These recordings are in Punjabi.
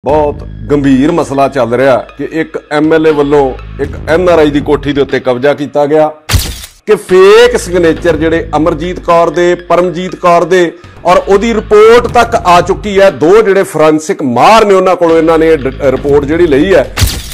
बहुत गंभीर मसला चल रहा कि एक MLA वालों एक NRI की कोठी के उत्ते कब्जा किया गया कि फेक सिग्नेचर जिहड़े अमरजीत कौर दे परमजीत कौर दे और उहदी रिपोर्ट तक आ चुकी है। दो जिहड़े फोरेंसिक माहर ने उन्हां कोलों इन्हां ने रिपोर्ट जिहड़ी लई है।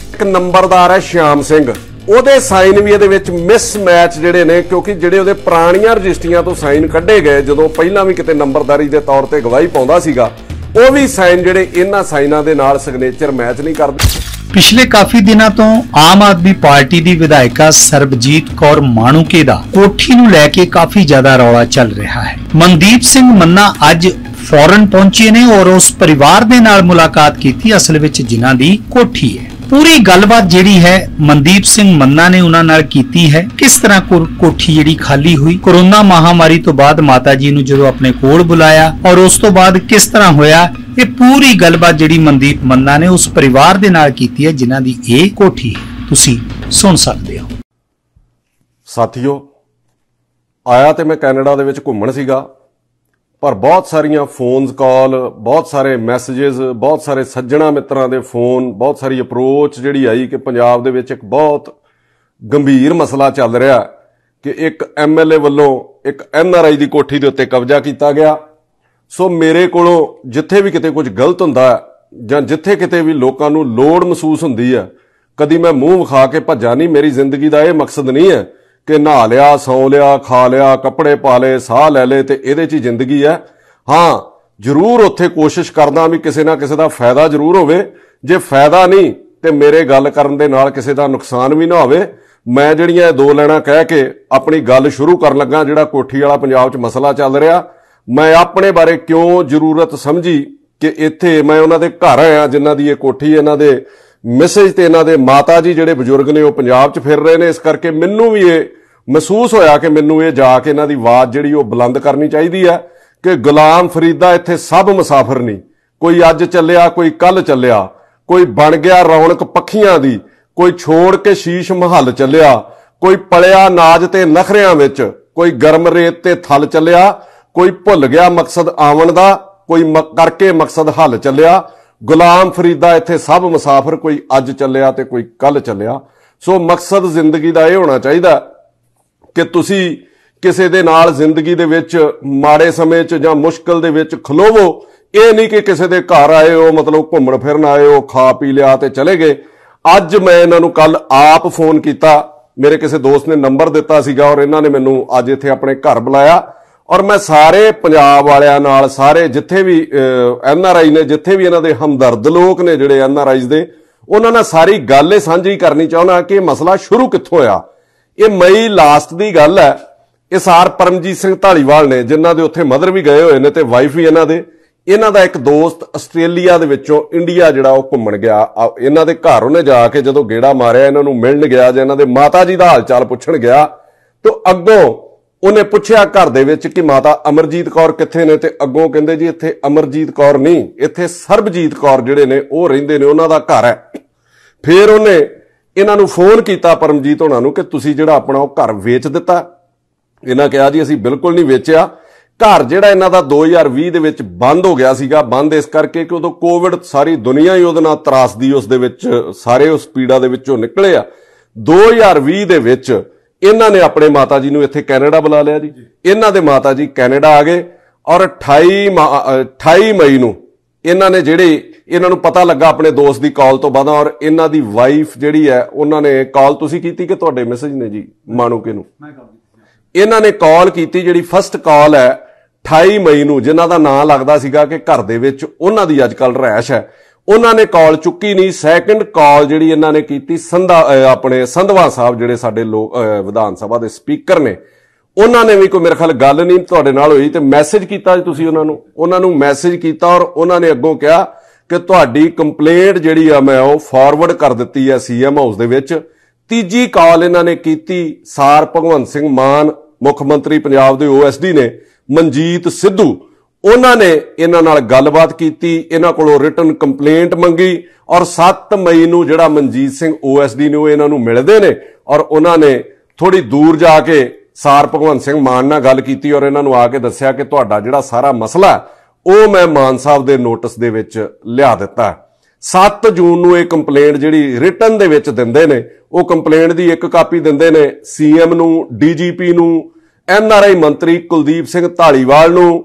एक नंबरदार है श्याम सिंह, ਉਹਦੇ ਸਾਈਨ ਵੀ ਇਹਦੇ ਵਿੱਚ ਮਿਸਮੈਚ ਜਿਹੜੇ ਨੇ ਕਿਉਂਕਿ ਜਿਹੜੇ ਉਹਦੇ ਪੁਰਾਣੀਆਂ ਰਜਿਸਟਰੀਆਂ ਤੋਂ ਸਾਈਨ ਕੱਢੇ ਗਏ ਜਦੋਂ ਪਹਿਲਾਂ ਵੀ ਕਿਤੇ ਨੰਬਰਦਾਰੀ ਦੇ ਤੌਰ ਤੇ ਗਵਾਹੀ ਪਾਉਂਦਾ ਸੀਗਾ ਉਹ ਵੀ ਸਾਈਨ ਜਿਹੜੇ ਇਹਨਾਂ ਸਾਈਨਾਂ ਦੇ ਨਾਲ ਸਿਗਨੇਚਰ ਮੈਚ ਨਹੀਂ ਕਰਦੇ। ਪਿਛਲੇ ਕਾਫੀ ਦਿਨਾਂ ਤੋਂ ਆਮ ਆਦਮੀ ਪਾਰਟੀ ਦੀ ਵਿਧਾਇਕਾ ਸਰਬਜੀਤ ਕੌਰ ਮਾਣੂਕੇ ਦਾ ਕੋਠੀ ਨੂੰ ਲੈ ਕੇ ਕਾਫੀ ਜ਼ਿਆਦਾ ਰੌਲਾ ਚੱਲ ਰਿਹਾ ਹੈ। ਮਨਦੀਪ ਸਿੰਘ ਮੰਨਾ ਅੱਜ ਫੌਰਨ ਪਹੁੰਚੇ ਨੇ ਔਰ ਉਸ ਪਰਿਵਾਰ ਦੇ ਨਾਲ ਮੁਲਾਕਾਤ ਕੀਤੀ ਅਸਲ ਵਿੱਚ ਜਿਨ੍ਹਾਂ ਦੀ ਕੋਠੀ ਹੈ। पूरी गलबात जिहड़ी है मनदीप सिंह मन्ना ने उन्हां नाल कीती है। किस तरह कोठी जिहड़ी खाली हुई, कोरोना महामारी तो बाद माता जी नूं जदों अपने कोल बुलाया और उस तो बाद किस तरह होया, ये पूरी गलबात जिहड़ी मनदीप मन्ना ने उस परिवार दे नाल कीती है जिन्हां दी ये कोठी है। तुसीं सुन सकदे हो। साथियों, आया तो मैं कैनेडा दे विच घुम्मण सीगा पर बहुत सारिया फोन कॉल, बहुत सारे मैसेजेस, बहुत सारे सज्जणा मित्रां दे फोन, बहुत सारी अप्रोच जिहड़ी आई कि पंजाब दे विच एक बहुत गंभीर मसला चल रहा कि एक MLA वालों एक NRI की कोठी दे उत्ते कब्जा किया गया। सो मेरे कोलों जिथे भी किते कुछ गलत हुंदा जां जिथे किते भी लोकां नूं लोड़ महसूस हुंदी है, कदी मैं मूँह विखा के भज्जा नहीं। मेरी जिंदगी का यह मकसद नहीं है कि नहा लिया, सौ लिया, खा लिया, कपड़े पा ले, साह लै ले ते इहदे च जिंदगी है। हाँ, जरूर उत्थे कोशिश करदा भी किसी ना किसी का फायदा जरूर होवे। जे फायदा नहीं ते मेरे गल करन दे नाल किसी का नुकसान भी ना होवे। मैं जिहड़ियां दो लाइनां कह के अपनी गल शुरू कर लगा जिहड़ा कोठी वाला पंजाब च मसला चल रहा, मैं अपने बारे क्यों जरूरत समझी कि इत्थे मैं उन्हां दे घर आया जिन्हां दी ये कोठी इन्हां दे मैसेज ते इन्हां दे माता जी जिहड़े बजुर्ग ने वो पंजाब च फिर रहे ने। इस करके मैनूं भी ये महसूस होया कि मैनूं ये जाके इन्हां दी आवाज़ जिहड़ी वो बुलंद करनी चाहिदी है कि गुलाम फरीदा इत्थे सब मुसाफिर नहीं, कोई अज चलिया कोई कल चलिया, कोई बन गया रौनक पखियां दी, कोई छोड़ के शीश महल चलिया, कोई पलिया नाज ते नखरियां विच, कोई गर्म रेत ते थल चलिया, कोई भुल गया मकसद आवन दा, कोई करके मकसद हल चलिया। गुलाम फरीदा इत्थे सब मुसाफिर, कोई अज चलिया ते कोई कल चलिया। सो मकसद जिंदगी दा इह होना चाहिदा कि तुसी किसी दे नाल जिंदगी दे विच माड़े समय च जां मुश्किल दे विच खलोवो। ये नहीं कि किसी दे घर आए हो मतलब घूमण फिरन आए हो, खा पी लिया ते चले गए। अज मैं इन्हां नूं कल आप फोन किया, मेरे किसी दोस्त ने नंबर दिता सीगा और इन्हां ने मैनूं अज इत्थे अपने घर बुलाया और मैं सारे पंजाब वालियां नाल सारे जिथे भी NRI ने जिथे भी इन्हां दे हमदर्द लोग ने जिहड़े NRIs दे उन्हां नाल सारी गल साझी करनी चाहुंदा कि मसला शुरू कित्थों होया। ये मई लास्ट की गल है। इस आर परमजीत सिंह ढालीवाल ने जिन्हां दे उत्थे मदर भी गए हुए ने ते वाइफ भी इन्हां दा एक दोस्त आस्ट्रेलिया दे विचों इंडिया जिहड़ा वो घुम्मण गया, इन्हां दे घर उन्हें जाके जदों गेड़ा मारिया इन्हां नूं मिलण गया जां इन्हां दे माता जी दा हाल चाल पुछण गया तो अग्गों उन्हें पुछया घर दे विच कि माता अमरजीत कौर कित्थे ने, ते अग्गों कहंदे जी इत्थे अमरजीत कौर नहीं, इत्थे सरबजीत कौर जिहड़े ने वो रहिंदे ने, उन्हां दा घर है। फिर उन्हें इन्हां नूं फोन कीता परमजीत होणां नूं कि तुसीं जिहड़ा अपना वो घर वेच दिता। इन्हां कहा जी असीं बिल्कुल नहीं वेचिया। घर जिहड़ा इन्हां दा 2020 दे विच बंद हो गया सीगा, बंद इस करके कि उदों कोविड सारी दुनिया ही उहदे नाल त्रासदी उस दे विच सारे उस पीड़ा दे विचों निकले आ। 2020 दे विच इन्हां ने अपने माता जी नूं इत्थे कैनेडा बुला लिया जी। इन्हां दे माता जी कैनेडा आ गए और 28 मई नूं इन्हां ने जिहड़ी इन्हां नूं पता लगा अपने दोस्त की कॉल तो बाद और इन्हां दी वाइफ जिहड़ी है उन्होंने कॉल तुसीं कीती कि तुहाडे मैसेज ने जी माणूके नूं इन्हां ने कॉल कीती। जिहड़ी फस्ट कॉल है 28 मई नूं जिन्हां दा नां लगदा सीगा कि घर दे विच उन्हां दी अजकल रैश है, उन्होंने कॉल चुकी नहीं। सैकेंड कॉल जिहड़ी इन्हां ने कीती अपने संधवा साहब जिहड़े साडे लोग विधान सभा दे स्पीकर ने उन्होंने भी कोई मेरे ख्याल गल नहीं तुहाडे नाल होई ते मैसेज कीता तुसीं उन्हां नूं मैसेज कीता और उन्होंने अग्गों कहा कि तुहाडी कंप्लेंट जिहड़ी आ मैं वो फॉरवर्ड कर दित्ती है CM हाउस दे विच। तीजी कॉल इन्हां ने कीती सार भगवंत सिंह मान मुख मंत्री पंजाब दे OSD ने मनजीत सिद्धू, उन्होंने इन्हां नाल गलबात कीती, इन्हां कोलों रिटन कंप्लेंट मंगी और 7 मई नूं जिहड़ा मनजीत सिंह OSD ने इन्हां नूं मिलदे ने और उन्होंने थोड़ी दूर जाके सार भगवंत सिंह मान नाल गल कीती और इन्हां नूं आके दस्सिया कि तुहाडा जिहड़ा सारा मसला है ਉਹ मैं मान साहब के नोटिस दे विच लिया दिता। 7 ਜੂਨ ਨੂੰ ਇਹ ਕੰਪਲੇਂਟ ਜਿਹੜੀ ਰਿਟਨ ਦੇ ਵਿੱਚ ਦਿੰਦੇ ਨੇ, ਉਹ ਕੰਪਲੇਂਟ ਦੀ ਇੱਕ ਕਾਪੀ ਦਿੰਦੇ ਨੇ ਸੀਐਮ ਨੂੰ, ਡੀਜੀਪੀ ਨੂੰ, ਐਨਆਰਆਈ ਮੰਤਰੀ ਕੁਲਦੀਪ ਸਿੰਘ ਧਾਲੀਵਾਲ ਨੂੰ,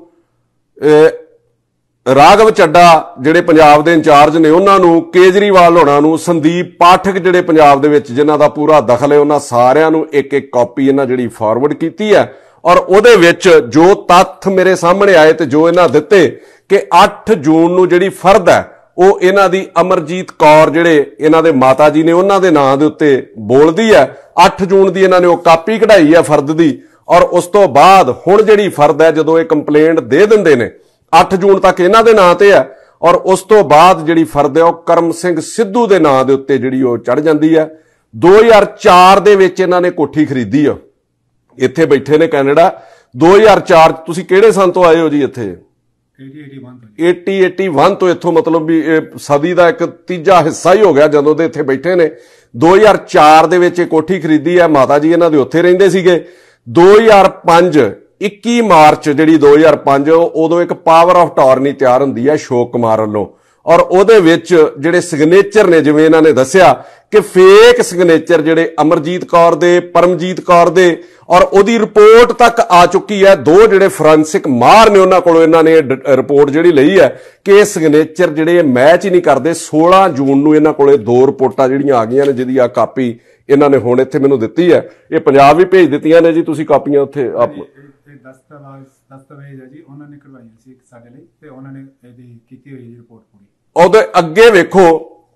ਰਾਘਵ ਚੱਡਾ ਜਿਹੜੇ ਪੰਜਾਬ ਦੇ ਇੰਚਾਰਜ ਨੇ ਉਹਨਾਂ ਨੂੰ, ਕੇਜਰੀਵਾਲ ਹੋਣਾ ਨੂੰ, ਸੰਦੀਪ ਪਾਠਕ ਜਿਹੜੇ ਪੰਜਾਬ ਦੇ ਵਿੱਚ ਜਿਨ੍ਹਾਂ ਦਾ ਪੂਰਾ ਦਖਲ ਹੈ, ਉਹਨਾਂ ਸਾਰਿਆਂ ਨੂੰ ਇੱਕ ਇੱਕ ਕਾਪੀ ਇਹਨਾਂ ਜਿਹੜੀ ਫਾਰਵਰਡ ਕੀਤੀ ਹੈ। ਔਰ ਉਹਦੇ ਵਿੱਚ ਜੋ ਤੱਥ ਮੇਰੇ ਸਾਹਮਣੇ ਆਏ ਤੇ ਜੋ ਇਹਨਾਂ ਦਿੱਤੇ ਕਿ 8 ਜੂਨ ਨੂੰ ਜਿਹੜੀ ਫਰਦ ਹੈ ਉਹ ਇਹਨਾਂ ਦੀ ਅਮਰਜੀਤ ਕੌਰ ਜਿਹੜੇ ਇਹਨਾਂ ਦੇ ਮਾਤਾ ਜੀ ਨੇ ਉਹਨਾਂ ਦੇ ਨਾਂ ਦੇ ਉੱਤੇ ਬੋਲਦੀ ਹੈ। 8 ਜੂਨ ਦੀ ਇਹਨਾਂ ਨੇ ਉਹ ਕਾਪੀ ਕਢਾਈ ਹੈ ਫਰਦ ਦੀ। ਔਰ ਉਸ ਤੋਂ ਬਾਅਦ ਹੁਣ ਜਿਹੜੀ ਫਰਦ ਹੈ ਜਦੋਂ ਇਹ ਕੰਪਲੇਂਟ ਦੇ ਦਿੰਦੇ ਨੇ 8 ਜੂਨ ਤੱਕ ਇਹਨਾਂ ਦੇ ਨਾਂ ਤੇ ਹੈ, ਔਰ ਉਸ ਤੋਂ ਬਾਅਦ ਜਿਹੜੀ ਫਰਦ ਹੈ ਉਹ ਕਰਮ ਸਿੰਘ ਸਿੱਧੂ ਦੇ ਨਾਂ ਦੇ ਉੱਤੇ ਜਿਹੜੀ ਉਹ ਚੜ ਜਾਂਦੀ ਹੈ। 2004 ਦੇ ਵਿੱਚ ਇਹਨਾਂ ਨੇ ਕੋਠੀ ਖਰੀਦੀ ਆ, ਇੱਥੇ ਬੈਠੇ ਨੇ ਕੈਨੇਡਾ। 2004 ਤੁਸੀਂ ਕਿਹੜੇ ਸੰਨ ਤੋਂ ਆਏ ਹੋ ਜੀ ਇੱਥੇ? 80-81 ਤੋਂ ਇੱਥੋਂ ਮਤਲਬ ਵੀ ਇਹ ਸਦੀ ਦਾ ਇੱਕ ਤੀਜਾ ਹਿੱਸਾ ਹੀ ਹੋ ਗਿਆ ਜਦੋਂ ਦੇ ਇੱਥੇ ਬੈਠੇ ਨੇ। 2004 ਦੇ ਵਿੱਚ ਇਹ ਕੋਠੀ ਖਰੀਦੀ ਹੈ, ਮਾਤਾ ਜੀ ਇਹਨਾਂ ਦੇ ਉੱਥੇ ਰਹਿੰਦੇ ਸੀਗੇ। 2005 21 ਮਾਰਚ ਜਿਹੜੀ 2005 ਉਦੋਂ ਇੱਕ ਪਾਵਰ ਆਫ ਟਾਰਨੀ ਤਿਆਰ ਹੁੰਦੀ ਹੈ ਅਸ਼ੋਕ ਕੁਮਾਰ ਵੱਲੋਂ, ਔਰ ਉਹਦੇ ਵਿੱਚ ਜਿਹੜੇ ਸਿਗਨੇਚਰ ਨੇ ਜਿਵੇਂ ਇਹਨਾਂ ਨੇ ਦੱਸਿਆ ਕਿ ਫੇਕ ਸਿਗਨੇਚਰ ਜਿਹੜੇ ਅਮਰਜੀਤ ਕੌਰ ਦੇ, ਪਰਮਜੀਤ ਕੌਰ ਦੇ, ਔਰ ਉਹਦੀ ਰਿਪੋਰਟ ਤੱਕ ਆ ਚੁੱਕੀ ਹੈ। 2 ਜਿਹੜੇ ਫੋਰੈਂਸਿਕ ਮਾਹਰ ਨੇ ਉਹਨਾਂ ਕੋਲੋਂ ਇਹਨਾਂ ਨੇ ਰਿਪੋਰਟ ਜਿਹੜੀ ਲਈ ਹੈ ਕਿ ਇਹ ਸਿਗਨੇਚਰ ਜਿਹੜੇ ਮੈਚ ਹੀ ਨਹੀਂ ਕਰਦੇ। 16 ਜੂਨ ਨੂੰ ਇਹਨਾਂ ਕੋਲੇ 2 ਰਿਪੋਰਟਾਂ ਜਿਹੜੀਆਂ ਆ ਗਈਆਂ ਨੇ ਜਿਹਦੀ ਆ ਕਾਪੀ ਇਹਨਾਂ ਨੇ ਹੁਣ ਇੱਥੇ ਮੈਨੂੰ ਦਿੱਤੀ ਹੈ। ਇਹ ਪੰਜਾਬ ਵੀ ਭੇਜ ਦਿੱਤੀਆਂ ਨੇ ਜੀ, ਤੁਸੀਂ ਕਾਪੀਆਂ ਉੱਥੇ ਦਸਤਾਵੇਜ਼ ਹੈ ਜੀ ਉਹਨਾਂ ਨੇ ਕਰਵਾਈਆਂ ਸੀ ਸਾਡੇ ਲਈ ਤੇ ਉਹਨਾਂ ਨੇ ਇਹਦੀ ਕੀਤੀ ਹੋਈ ਰਿਪੋਰਟ ਪੂਰੀ। ਉਹਦੇ ਅੱਗੇ ਵੇਖੋ,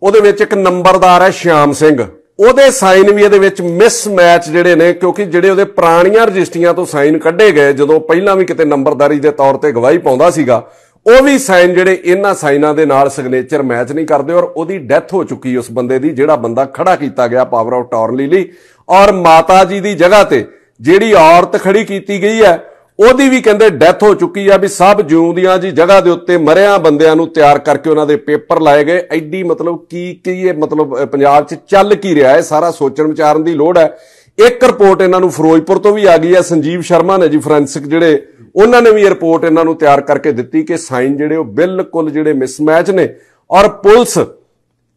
ਉਹਦੇ ਵਿੱਚ ਇੱਕ ਨੰਬਰਦਾਰ ਹੈ ਸ਼ਿਆਮ ਸਿੰਘ, ਉਹਦੇ ਸਾਈਨ ਵੀ ਇਹਦੇ ਵਿੱਚ ਮਿਸਮੈਚ ਜਿਹੜੇ ਨੇ, ਕਿਉਂਕਿ ਜਿਹੜੇ ਉਹਦੇ ਪੁਰਾਣੀਆਂ ਰਜਿਸਟਰੀਆਂ ਤੋਂ ਸਾਈਨ ਕੱਢੇ ਗਏ ਜਦੋਂ ਪਹਿਲਾਂ ਵੀ ਕਿਤੇ ਨੰਬਰਦਾਰੀ ਦੇ ਤੌਰ ਤੇ ਗਵਾਹੀ ਪਾਉਂਦਾ ਸੀਗਾ, ਉਹ ਵੀ ਸਾਈਨ ਜਿਹੜੇ ਇਹਨਾਂ ਸਾਈਨਾਂ ਦੇ ਨਾਲ ਸਿਗਨੇਚਰ ਮੈਚ ਨਹੀਂ ਕਰਦੇ। ਔਰ ਉਹਦੀ ਡੈਥ ਹੋ ਚੁੱਕੀ ਉਸ ਬੰਦੇ ਦੀ ਜਿਹੜਾ ਬੰਦਾ ਖੜਾ ਕੀਤਾ ਗਿਆ ਪਾਵਰ ਆਫ ਟਾਰਨੀ ਲਈ, ਔਰ ਮਾਤਾ ਜੀ ਦੀ ਜਗ੍ਹਾ ਤੇ ਜਿਹੜੀ ਔਰਤ ਖੜੀ ਕੀਤੀ ਗਈ ਹੈ ਉਹਦੀ ਵੀ ਕਹਿੰਦੇ ਡੈਥ ਹੋ ਚੁੱਕੀ ਆ। ਵੀ ਸਭ ਜਿਉਂਦਿਆਂ ਜੀ ਜਗ੍ਹਾ ਦੇ ਉੱਤੇ ਮਰਿਆਂ ਬੰਦਿਆਂ ਨੂੰ ਤਿਆਰ ਕਰਕੇ ਉਹਨਾਂ ਦੇ ਪੇਪਰ ਲਾਏ ਗਏ। ਐਡੀ ਮਤਲਬ ਕੀ ਇਹ ਮਤਲਬ ਪੰਜਾਬ 'ਚ ਚੱਲ ਕੀ ਰਿਹਾ ਹੈ, ਸਾਰਾ ਸੋਚਣ ਵਿਚਾਰਨ ਦੀ ਲੋੜ ਹੈ। ਇੱਕ ਰਿਪੋਰਟ ਇਹਨਾਂ ਨੂੰ ਫਿਰੋਜ਼ਪੁਰ ਤੋਂ ਵੀ ਆ ਗਈ ਹੈ, ਸੰਜੀਵ ਸ਼ਰਮਾ ਨੇ ਜੀ ਫੋਰੈਂਸਿਕ ਜਿਹੜੇ, ਉਹਨਾਂ ਨੇ ਵੀ ਇਹ ਰਿਪੋਰਟ ਇਹਨਾਂ ਨੂੰ ਤਿਆਰ ਕਰਕੇ ਦਿੱਤੀ ਕਿ ਸਾਈਨ ਜਿਹੜੇ ਉਹ ਬਿਲਕੁਲ ਜਿਹੜੇ ਮਿਸਮੈਚ ਨੇ। ਔਰ ਪੁਲਿਸ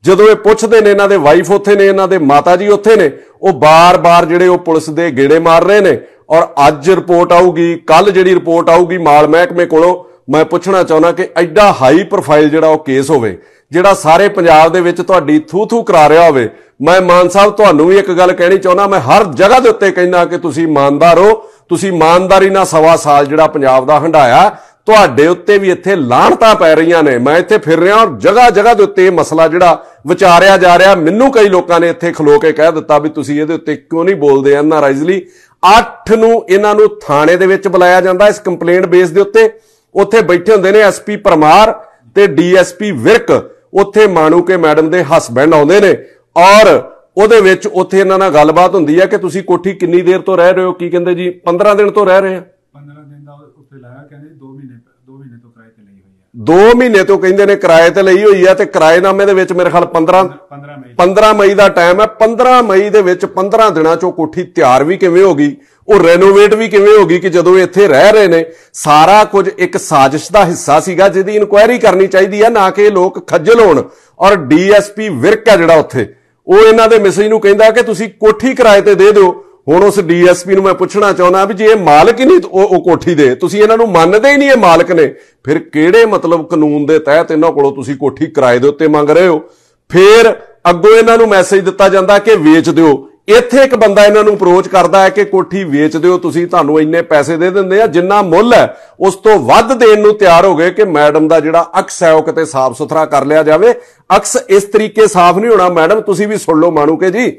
ਜਦੋਂ ਇਹ ਪੁੱਛਦੇ ਨੇ, ਇਹਨਾਂ ਦੇ ਵਾਈਫ ਉੱਥੇ ਨੇ, ਇਹਨਾਂ ਦੇ ਮਾਤਾ ਜੀ ਉੱਥੇ ਨੇ, ਉਹ ਬਾਰ-ਬਾਰ ਜਿਹੜੇ ਉਹ ਪੁਲਿਸ ਦੇ ਗੇੜੇ ਮਾਰ ਰਹੇ ਨੇ। ਔਰ ਅੱਜ ਰਿਪੋਰਟ ਆਊਗੀ, ਕੱਲ ਜਿਹੜੀ ਰਿਪੋਰਟ ਆਊਗੀ ਮਾਲ ਮਹਿਕਮੇ ਕੋਲੋਂ। ਮੈਂ ਪੁੱਛਣਾ ਚਾਹੁੰਦਾ ਕਿ ਐਡਾ ਹਾਈ ਪ੍ਰੋਫਾਈਲ ਜਿਹੜਾ ਉਹ ਕੇਸ ਹੋਵੇ, ਜਿਹੜਾ ਸਾਰੇ ਪੰਜਾਬ ਦੇ ਵਿੱਚ ਤੁਹਾਡੀ ਥੂ ਕਰਾ ਰਿਹਾ ਹੋਵੇ। ਮੈਂ ਮਾਨ ਸਾਹਿਬ ਤੁਹਾਨੂੰ ਵੀ ਇੱਕ ਗੱਲ ਕਹਿਣੀ ਚਾਹੁੰਦਾ, ਮੈਂ ਹਰ ਜਗ੍ਹਾ ਦੇ ਉੱਤੇ ਕਹਿੰਦਾ ਕਿ ਤੁਸੀਂ ਇਮਾਨਦਾਰ ਹੋ, ਤੁਸੀਂ ਇਮਾਨਦਾਰੀ ਨਾਲ 1.25 ਸਾਲ ਜਿਹੜਾ ਪੰਜਾਬ ਦਾ ਹੰਢਾਇਆ, ਤੁਹਾਡੇ ਉੱਤੇ ਵੀ ਇੱਥੇ ਲਾਹਣਤਾਂ ਪੈ ਰਹੀਆਂ ਨੇ। ਮੈਂ ਇੱਥੇ ਫਿਰ ਰਿਹਾ ਔਰ ਜਗ੍ਹਾ ਦੇ ਉੱਤੇ ਇਹ ਮਸਲਾ ਜਿਹੜਾ ਵਿਚਾਰਿਆ ਜਾ ਰਿਹਾ। ਮੈਨੂੰ ਕਈ ਲੋਕਾਂ ਨੇ ਇੱਥੇ ਖਲੋ ਕੇ ਕਹਿ ਦਿੱਤਾ ਵੀ ਤੁਸੀਂ ਇਹਦੇ ਉੱਤੇ ਕਿਉਂ ਨਹੀਂ ਬੋਲਦੇ ਐਨਆਰਆਈਜ਼ ਲਈ। 8 ਨੂੰ ਇਹਨਾਂ ਨੂੰ ਥਾਣੇ ਦੇ ਵਿੱਚ ਬੁਲਾਇਆ ਜਾਂਦਾ ਇਸ ਕੰਪਲੇਂਟ ਬੇਸ ਦੇ ਉੱਤੇ। ਉੱਥੇ ਬੈਠੇ ਹੁੰਦੇ ਨੇ ਐਸਪੀ ਪਰਮਾਰ ਤੇ ਡੀਐਸਪੀ ਵਿਰਕ, ਉੱਥੇ ਮਾਣੂਕੇ ਮੈਡਮ ਦੇ ਹਸਬੈਂਡ ਆਉਂਦੇ ਨੇ, ਔਰ ਉਹਦੇ ਵਿੱਚ ਉੱਥੇ ਇਹਨਾਂ ਨਾਲ ਗੱਲਬਾਤ ਹੁੰਦੀ ਹੈ ਕਿ ਤੁਸੀਂ ਕੋਠੀ ਕਿੰਨੀ ਦੇਰ ਤੋਂ ਰਹਿ ਰਹੇ ਹੋ? ਕੀ ਕਹਿੰਦੇ ਜੀ 15 ਦਿਨ ਤੋਂ ਰਹਿ ਰਹੇ ਆ। 15 ਦਿਨ ਦਾ ਉੱਥੇ ਲਾਇਆ, ਕਹਿੰਦੇ 2 ਮਹੀਨੇ ਤੋਂ ਕਿਰਾਏ ਤੇ ਲਈ ਹੋਈ ਹੈ। 2 ਮਹੀਨੇ ਤੋਂ ਕਹਿੰਦੇ ਨੇ ਕਿਰਾਏ ਤੇ ਲਈ ਹੋਈ ਹੈ, ਤੇ ਕਿਰਾਏਨਾਮੇ ਦੇ ਵਿੱਚ ਮੇਰੇ ਖਿਆਲ 15 ਮਈ ਦਾ ਟਾਈਮ ਹੈ। 15 ਮਈ ਦੇ ਵਿੱਚ 15 ਦਿਨਾਂ ਚੋਂ ਕੋਠੀ ਤਿਆਰ ਵੀ ਕਿਵੇਂ ਹੋ ਗਈ, ਉਹ ਰੈਨੋਵੇਟ ਵੀ ਕਿਵੇਂ ਹੋ ਗਈ ਕਿ ਜਦੋਂ ਇੱਥੇ ਰਹਿ ਰਹੇ ਨੇ? ਸਾਰਾ ਕੁਝ ਇੱਕ ਸਾਜ਼ਿਸ਼ ਦਾ ਹਿੱਸਾ ਸੀਗਾ ਜਿਹਦੀ ਇਨਕੁਆਇਰੀ ਕਰਨੀ ਚਾਹੀਦੀ ਹੈ, ਨਾ ਕਿ ਲੋਕ ਖੱਜਲ ਹੋਣ। ਔਰ ਡੀਐਸਪੀ ਵਿਰਕ ਹੈ ਜਿਹੜਾ ਉੱਥੇ, ਉਹ ਇਹਨਾਂ ਦੇ ਮੈਸੇਜ ਨੂੰ ਕਹਿੰਦਾ ਕਿ ਤੁਸੀਂ ਕੋਠੀ ਕਿਰਾਏ ਤੇ ਦੇ ਦਿਓ। ਹੁਣ ਉਸ ਡੀਐਸਪੀ ਨੂੰ ਮੈਂ ਪੁੱਛਣਾ ਚਾਹੁੰਦਾ ਵੀ ਜੇ ਇਹ ਮਾਲਕ ਹੀ ਨਹੀਂ ਉਹ ਕੋਠੀ ਦੇ, ਤੁਸੀਂ ਇਹਨਾਂ ਨੂੰ ਮੰਨਦੇ ਹੀ ਨਹੀਂ ਇਹ ਮਾਲਕ ਨੇ, ਫਿਰ ਕਿਹੜੇ ਮਤਲਬ ਕਾਨੂੰਨ ਦੇ ਤਹਿਤ ਇਹਨਾਂ ਕੋਲੋਂ ਤੁਸੀਂ ਕੋਠੀ ਕਿਰਾਏ ਦੇ ਉੱਤੇ ਮੰਗ ਰਹੇ ਹੋ? ਫਿਰ ਅੱਗੋਂ ਇਹਨਾਂ ਨੂੰ ਮੈਸੇਜ ਦਿੱਤਾ ਜਾਂਦਾ ਕਿ ਵੇਚ ਦਿਓ। ਇੱਥੇ ਇੱਕ ਬੰਦਾ ਇਹਨਾਂ ਨੂੰ ਅਪਰੋਚ ਕਰਦਾ ਹੈ ਕਿ ਕੋਠੀ ਵੇਚ ਦਿਓ, ਤੁਸੀਂ, ਤੁਹਾਨੂੰ ਇੰਨੇ ਪੈਸੇ ਦੇ ਦਿੰਦੇ ਆ, ਜਿੰਨਾ ਮੁੱਲ ਹੈ ਉਸ ਤੋਂ ਵੱਧ ਦੇਣ ਨੂੰ ਤਿਆਰ ਹੋ ਗਏ ਕਿ ਮੈਡਮ ਦਾ ਜਿਹੜਾ ਅਕਸ ਹੈ ਉਹ ਕਿਤੇ ਸਾਫ਼ ਸੁਥਰਾ ਕਰ ਲਿਆ ਜਾਵੇ। ਅਕਸ ਇਸ ਤਰੀਕੇ ਸਾਫ਼ ਨਹੀਂ ਹੋਣਾ ਮੈਡਮ, ਤੁਸੀਂ ਵੀ ਸੁਣ ਲਓ ਮਾਣੂਕੇ ਜੀ,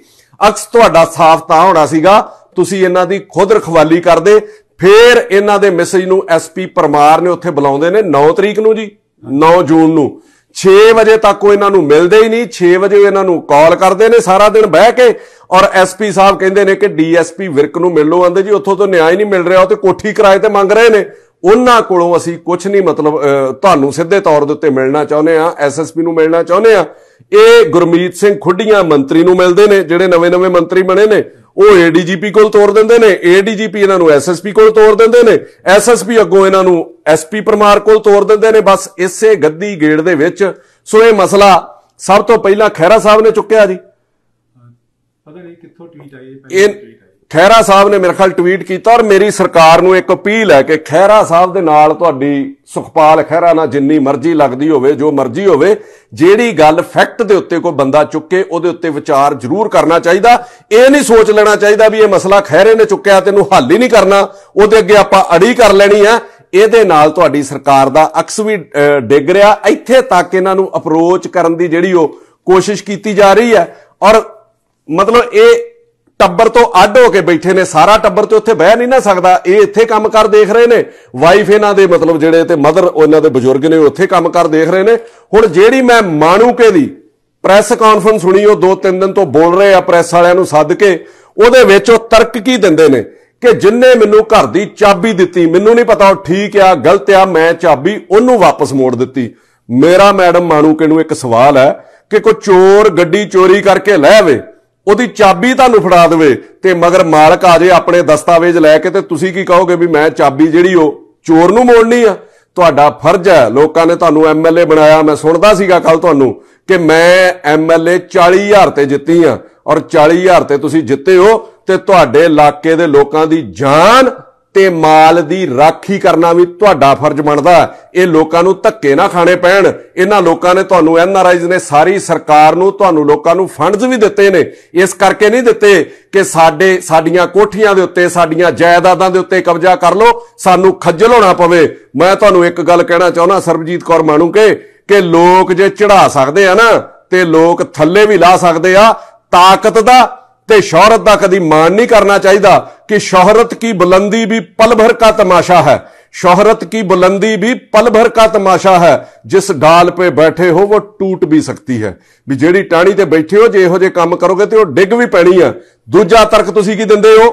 ਅਕਸ ਤੁਹਾਡਾ ਸਾਫ਼ ਤਾਂ ਹੋਣਾ ਸੀਗਾ ਤੁਸੀਂ ਇਹਨਾਂ ਦੀ ਖੁਦ ਰਖਵਾਲੀ ਕਰਦੇ। ਫਿਰ ਇਹਨਾਂ ਦੇ ਮੈਸੇਜ ਨੂੰ ਐਸਪੀ ਪਰਮਾਰ ਨੇ ਉੱਥੇ ਬੁਲਾਉਂਦੇ ਨੇ 9 ਤਰੀਕ ਨੂੰ ਜੀ, 9 ਜੂਨ ਨੂੰ 6 ਵਜੇ ਤੱਕ ਉਹ ਇਹਨਾਂ ਨੂੰ ਮਿਲਦੇ ਹੀ ਨਹੀਂ। 6 ਵਜੇ ਇਹਨਾਂ ਨੂੰ ਕਾਲ ਕਰਦੇ ਨੇ ਸਾਰਾ ਦਿਨ ਬਹਿ ਕੇ, ਔਰ ਐਸਪੀ ਸਾਹਿਬ ਕਹਿੰਦੇ ਨੇ ਕਿ ਡੀਐਸਪੀ ਵਿਰਕ ਨੂੰ ਮਿਲ ਲਓ। ਆਂਦੇ ਜੀ ਉੱਥੋਂ ਤੋਂ ਨਿਆਂ ਹੀ ਨਹੀਂ ਮਿਲ ਰਿਹਾ, ਉਹ ਤੇ ਕੋਠੀ ਕਿਰਾਏ ਤੇ ਮੰਗ ਰਹੇ ਨੇ। ਉਹਨਾਂ ਕੋਲੋਂ ਅਸੀਂ ਕੁਝ ਨਹੀਂ ਮਤਲਬ ਤੁਹਾਨੂੰ ਸਿੱਧੇ ਤੌਰ ਦੇ ਉੱਤੇ ਮਿਲਣਾ ਚਾਹੁੰਦੇ ਆ, ਐਸਐਸਪੀ ਨੂੰ ਮਿਲਣਾ ਚਾਹੁੰਦੇ ਆ। ਇਹ ਗੁਰਮੀਤ ਸਿੰਘ ਖੁੱਡੀਆਂ ਮੰਤਰੀ ਨੂੰ ਮਿਲਦੇ ਨੇ, ਜਿਹੜੇ ਨਵੇਂ ਮੰਤਰੀ ਬਣੇ ਨੇ, ਉਹ ਏਡੀਜੀਪੀ ਕੋਲ ਤੋਰ ਦਿੰਦੇ ਨੇ, ਏਡੀਜੀਪੀ ਇਹਨਾਂ ਨੂੰ ਐਸਐਸਪੀ ਕੋਲ ਤੋਰ ਦਿੰਦੇ ਨੇ, ਐਸਐਸਪੀ ਅੱਗੋਂ ਇਹਨਾਂ ਨੂੰ ਐਸਪੀ ਪਰਮਾਰ ਕੋਲ ਤੋਰ ਦਿੰਦੇ ਨੇ। ਬਸ ਇਸੇ ਗੱਦੀ ਗੇੜ ਦੇ ਵਿੱਚ। ਸੋ ਇਹ ਮਸਲਾ ਸਭ ਤੋਂ ਪਹਿਲਾਂ ਖਹਿਰਾ ਸਾਹਿਬ ਨੇ ਚੁੱਕਿਆ ਜੀ। ਪਤਾ ਨਹੀਂ ਕਿੱਥੋਂ ਟਵੀਟ ਆਈ ਇਹ ਖਹਿਰਾ ਸਾਹਿਬ ਨੇ ਮੇਰੇ ਖਿਆਲ ਟਵੀਟ ਕੀਤਾ। ਔਰ ਮੇਰੀ ਸਰਕਾਰ ਨੂੰ ਇੱਕ ਅਪੀਲ ਹੈ ਕਿ ਖਹਿਰਾ ਸਾਹਿਬ ਦੇ ਨਾਲ ਤੁਹਾਡੀ ਸੁਖਪਾਲ ਖਹਿਰਾ ਨਾਲ ਜਿੰਨੀ ਮਰਜ਼ੀ ਲੱਗਦੀ ਹੋਵੇ, ਜੋ ਮਰਜ਼ੀ ਹੋਵੇ, ਜਿਹੜੀ ਗੱਲ ਫੈਕਟ ਦੇ ਉੱਤੇ ਕੋਈ ਬੰਦਾ ਚੁੱਕੇ ਉਹਦੇ ਉੱਤੇ ਵਿਚਾਰ ਜ਼ਰੂਰ ਕਰਨਾ ਚਾਹੀਦਾ। ਇਹ ਨਹੀਂ ਸੋਚ ਲੈਣਾ ਚਾਹੀਦਾ ਵੀ ਇਹ ਮਸਲਾ ਖਹਿਰੇ ਨੇ ਚੁੱਕਿਆ ਤੈਨੂੰ ਹੱਲ ਹੀ ਨਹੀਂ ਕਰਨਾ, ਉਹਦੇ ਅੱਗੇ ਆਪਾਂ ਅੜੀ ਕਰ ਲੈਣੀ ਆ। ਇਹਦੇ ਨਾਲ ਤੁਹਾਡੀ ਸਰਕਾਰ ਦਾ ਅਕਸ ਵੀ ਡਿੱਗ ਰਿਹਾ। ਇੱਥੇ ਤੱਕ ਇਹਨਾਂ ਨੂੰ ਅਪਰੋਚ ਕਰਨ ਦੀ ਜਿਹੜੀ ਉਹ ਕੋਸ਼ਿਸ਼ ਕੀਤੀ ਜਾ ਰਹੀ ਹੈ। ਔਰ ਮਤਲਬ ਇਹ ਟੱਬਰ ਤੋਂ ਅੱਡ ਹੋ ਕੇ ਬੈਠੇ ਨੇ, ਸਾਰਾ ਟੱਬਰ ਤੇ ਉੱਥੇ ਬਹਿ ਨਹੀਂ ਨਾ ਸਕਦਾ। ਇਹ ਇੱਥੇ ਕੰਮ ਕਰ ਦੇਖ ਰਹੇ ਨੇ, ਵਾਈਫ ਇਹਨਾਂ ਦੇ ਮਤਲਬ ਜਿਹੜੇ ਤੇ ਮਦਰ ਇਹਨਾਂ ਦੇ ਬਜ਼ੁਰਗ ਨੇ ਉੱਥੇ ਕੰਮ ਕਰ ਦੇਖ ਰਹੇ ਨੇ। ਹੁਣ ਜਿਹੜੀ ਮੈਂ ਮਾਣੂਕੇ ਦੀ ਪ੍ਰੈਸ ਕਾਨਫਰੰਸ ਸੁਣੀ, ਉਹ 2-3 ਦਿਨ ਤੋਂ ਬੋਲ ਰਹੇ ਆ ਪ੍ਰੈਸ ਵਾਲਿਆਂ ਨੂੰ ਸੱਦ ਕੇ, ਉਹਦੇ ਵਿੱਚ ਉਹ ਤਰਕ ਕੀ ਦਿੰਦੇ ਨੇ ਕਿ ਜਿੰਨੇ ਮੈਨੂੰ ਘਰ ਦੀ ਚਾਬੀ ਦਿੱਤੀ, ਮੈਨੂੰ ਨਹੀਂ ਪਤਾ ਉਹ ਠੀਕ ਆ ਗਲਤ ਆ, ਮੈਂ ਚਾਬੀ ਉਹਨੂੰ ਵਾਪਸ ਮੋੜ ਦਿੱਤੀ। ਮੇਰਾ ਮੈਡਮ ਮਾਣੂਕੇ ਨੂੰ ਇੱਕ ਸਵਾਲ ਹੈ ਕਿ ਕੋਈ ਚੋਰ ਗੱਡੀ ਚੋਰੀ ਕਰਕੇ ਲੈ ਆਵੇ, ਉਹਦੀ ਚਾਬੀ ਤੁਹਾਨੂੰ ਫੜਾ ਦੇਵੇ ਤੇ ਮਗਰ ਮਾਲਕ ਆ ਜੇ ਆਪਣੇ ਦਸਤਾਵੇਜ਼ ਲੈ ਕੇ, ਤੇ ਤੁਸੀਂ ਕੀ ਕਹੋਗੇ ਵੀ ਮੈਂ ਚਾਬੀ ਜਿਹੜੀ ਉਹ ਚੋਰ ਨੂੰ ਮੋੜਨੀ ਆ? ਤੁਹਾਡਾ ਫਰਜ਼ ਹੈ, ਲੋਕਾਂ ਨੇ ਤੁਹਾਨੂੰ ਐਮਐਲਏ ਬਣਾਇਆ। ਮੈਂ ਸੁਣਦਾ ਸੀਗਾ ਕੱਲ ਤੁਹਾਨੂੰ ਕਿ ਮੈਂ ਐਮਐਲਏ 40,000 ਤੇ ਜਿੱਤੀ ਆ, ਔਰ 40,000 ਤੇ ਤੁਸੀਂ ਜਿੱਤੇ ਹੋ ਤੇ ਤੁਹਾਡੇ ਇਲਾਕੇ ਦੇ ਲੋਕਾਂ ਦੀ ਜਾਨ ਤੇ ਮਾਲ ਦੀ ਰਾਖੀ ਕਰਨਾ ਵੀ ਤੁਹਾਡਾ ਫਰਜ਼ ਬਣਦਾ। ਇਹ ਲੋਕਾਂ ਨੂੰ ਧੱਕੇ ਨਾ ਖਾਣੇ ਪੈਣ। ਇਹਨਾਂ ਲੋਕਾਂ ਨੇ ਤੁਹਾਨੂੰ, ਐਨਆਰਆਈਜ਼ ਨੇ, ਸਾਰੀ ਸਰਕਾਰ ਨੂੰ, ਤੁਹਾਨੂੰ ਲੋਕਾਂ ਨੂੰ ਫੰਡਸ ਵੀ ਦਿੱਤੇ ਨੇ। ਇਸ ਕਰਕੇ ਨਹੀਂ ਦਿੱਤੇ ਕਿ ਸਾਡੀਆਂ ਕੋਠੀਆਂ ਦੇ ਉੱਤੇ, ਸਾਡੀਆਂ ਜਾਇਦਾਦਾਂ ਦੇ ਉੱਤੇ ਕਬਜ਼ਾ ਕਰ ਲਓ, ਸਾਨੂੰ ਖੱਜਲ ਹੋਣਾ ਪਵੇ। ਮੈਂ ਤੁਹਾਨੂੰ ਇੱਕ ਗੱਲ ਕਹਿਣਾ ਚਾਹੁੰਦਾ ਸਰਬਜੀਤ ਕੌਰ ਮਾਣੂਕੇ, ਕਿ ਲੋਕ ਜੇ ਚੜਾ ਸਕਦੇ ਆ ਨਾ ਤੇ ਲੋਕ ਥੱਲੇ ਵੀ ਲਾ ਸਕਦੇ ਆ। ਤਾਕਤ ਦਾ ਤੇ शोहरत का कभी मान नहीं करना चाहिए कि शोहरत की बुलंदी भी पल भर का तमाशा है। शोहरत की बुलंदी भी पल भर का तमाशा है। जिस डाल पे बैठे हो वो टूट भी सकती है। भी जेड़ी टाणी ते बैठे हो जे इहो जे काम करोगे तो डिग भी पैनी है। दूजा तर्क तुसी की दिंदे हो,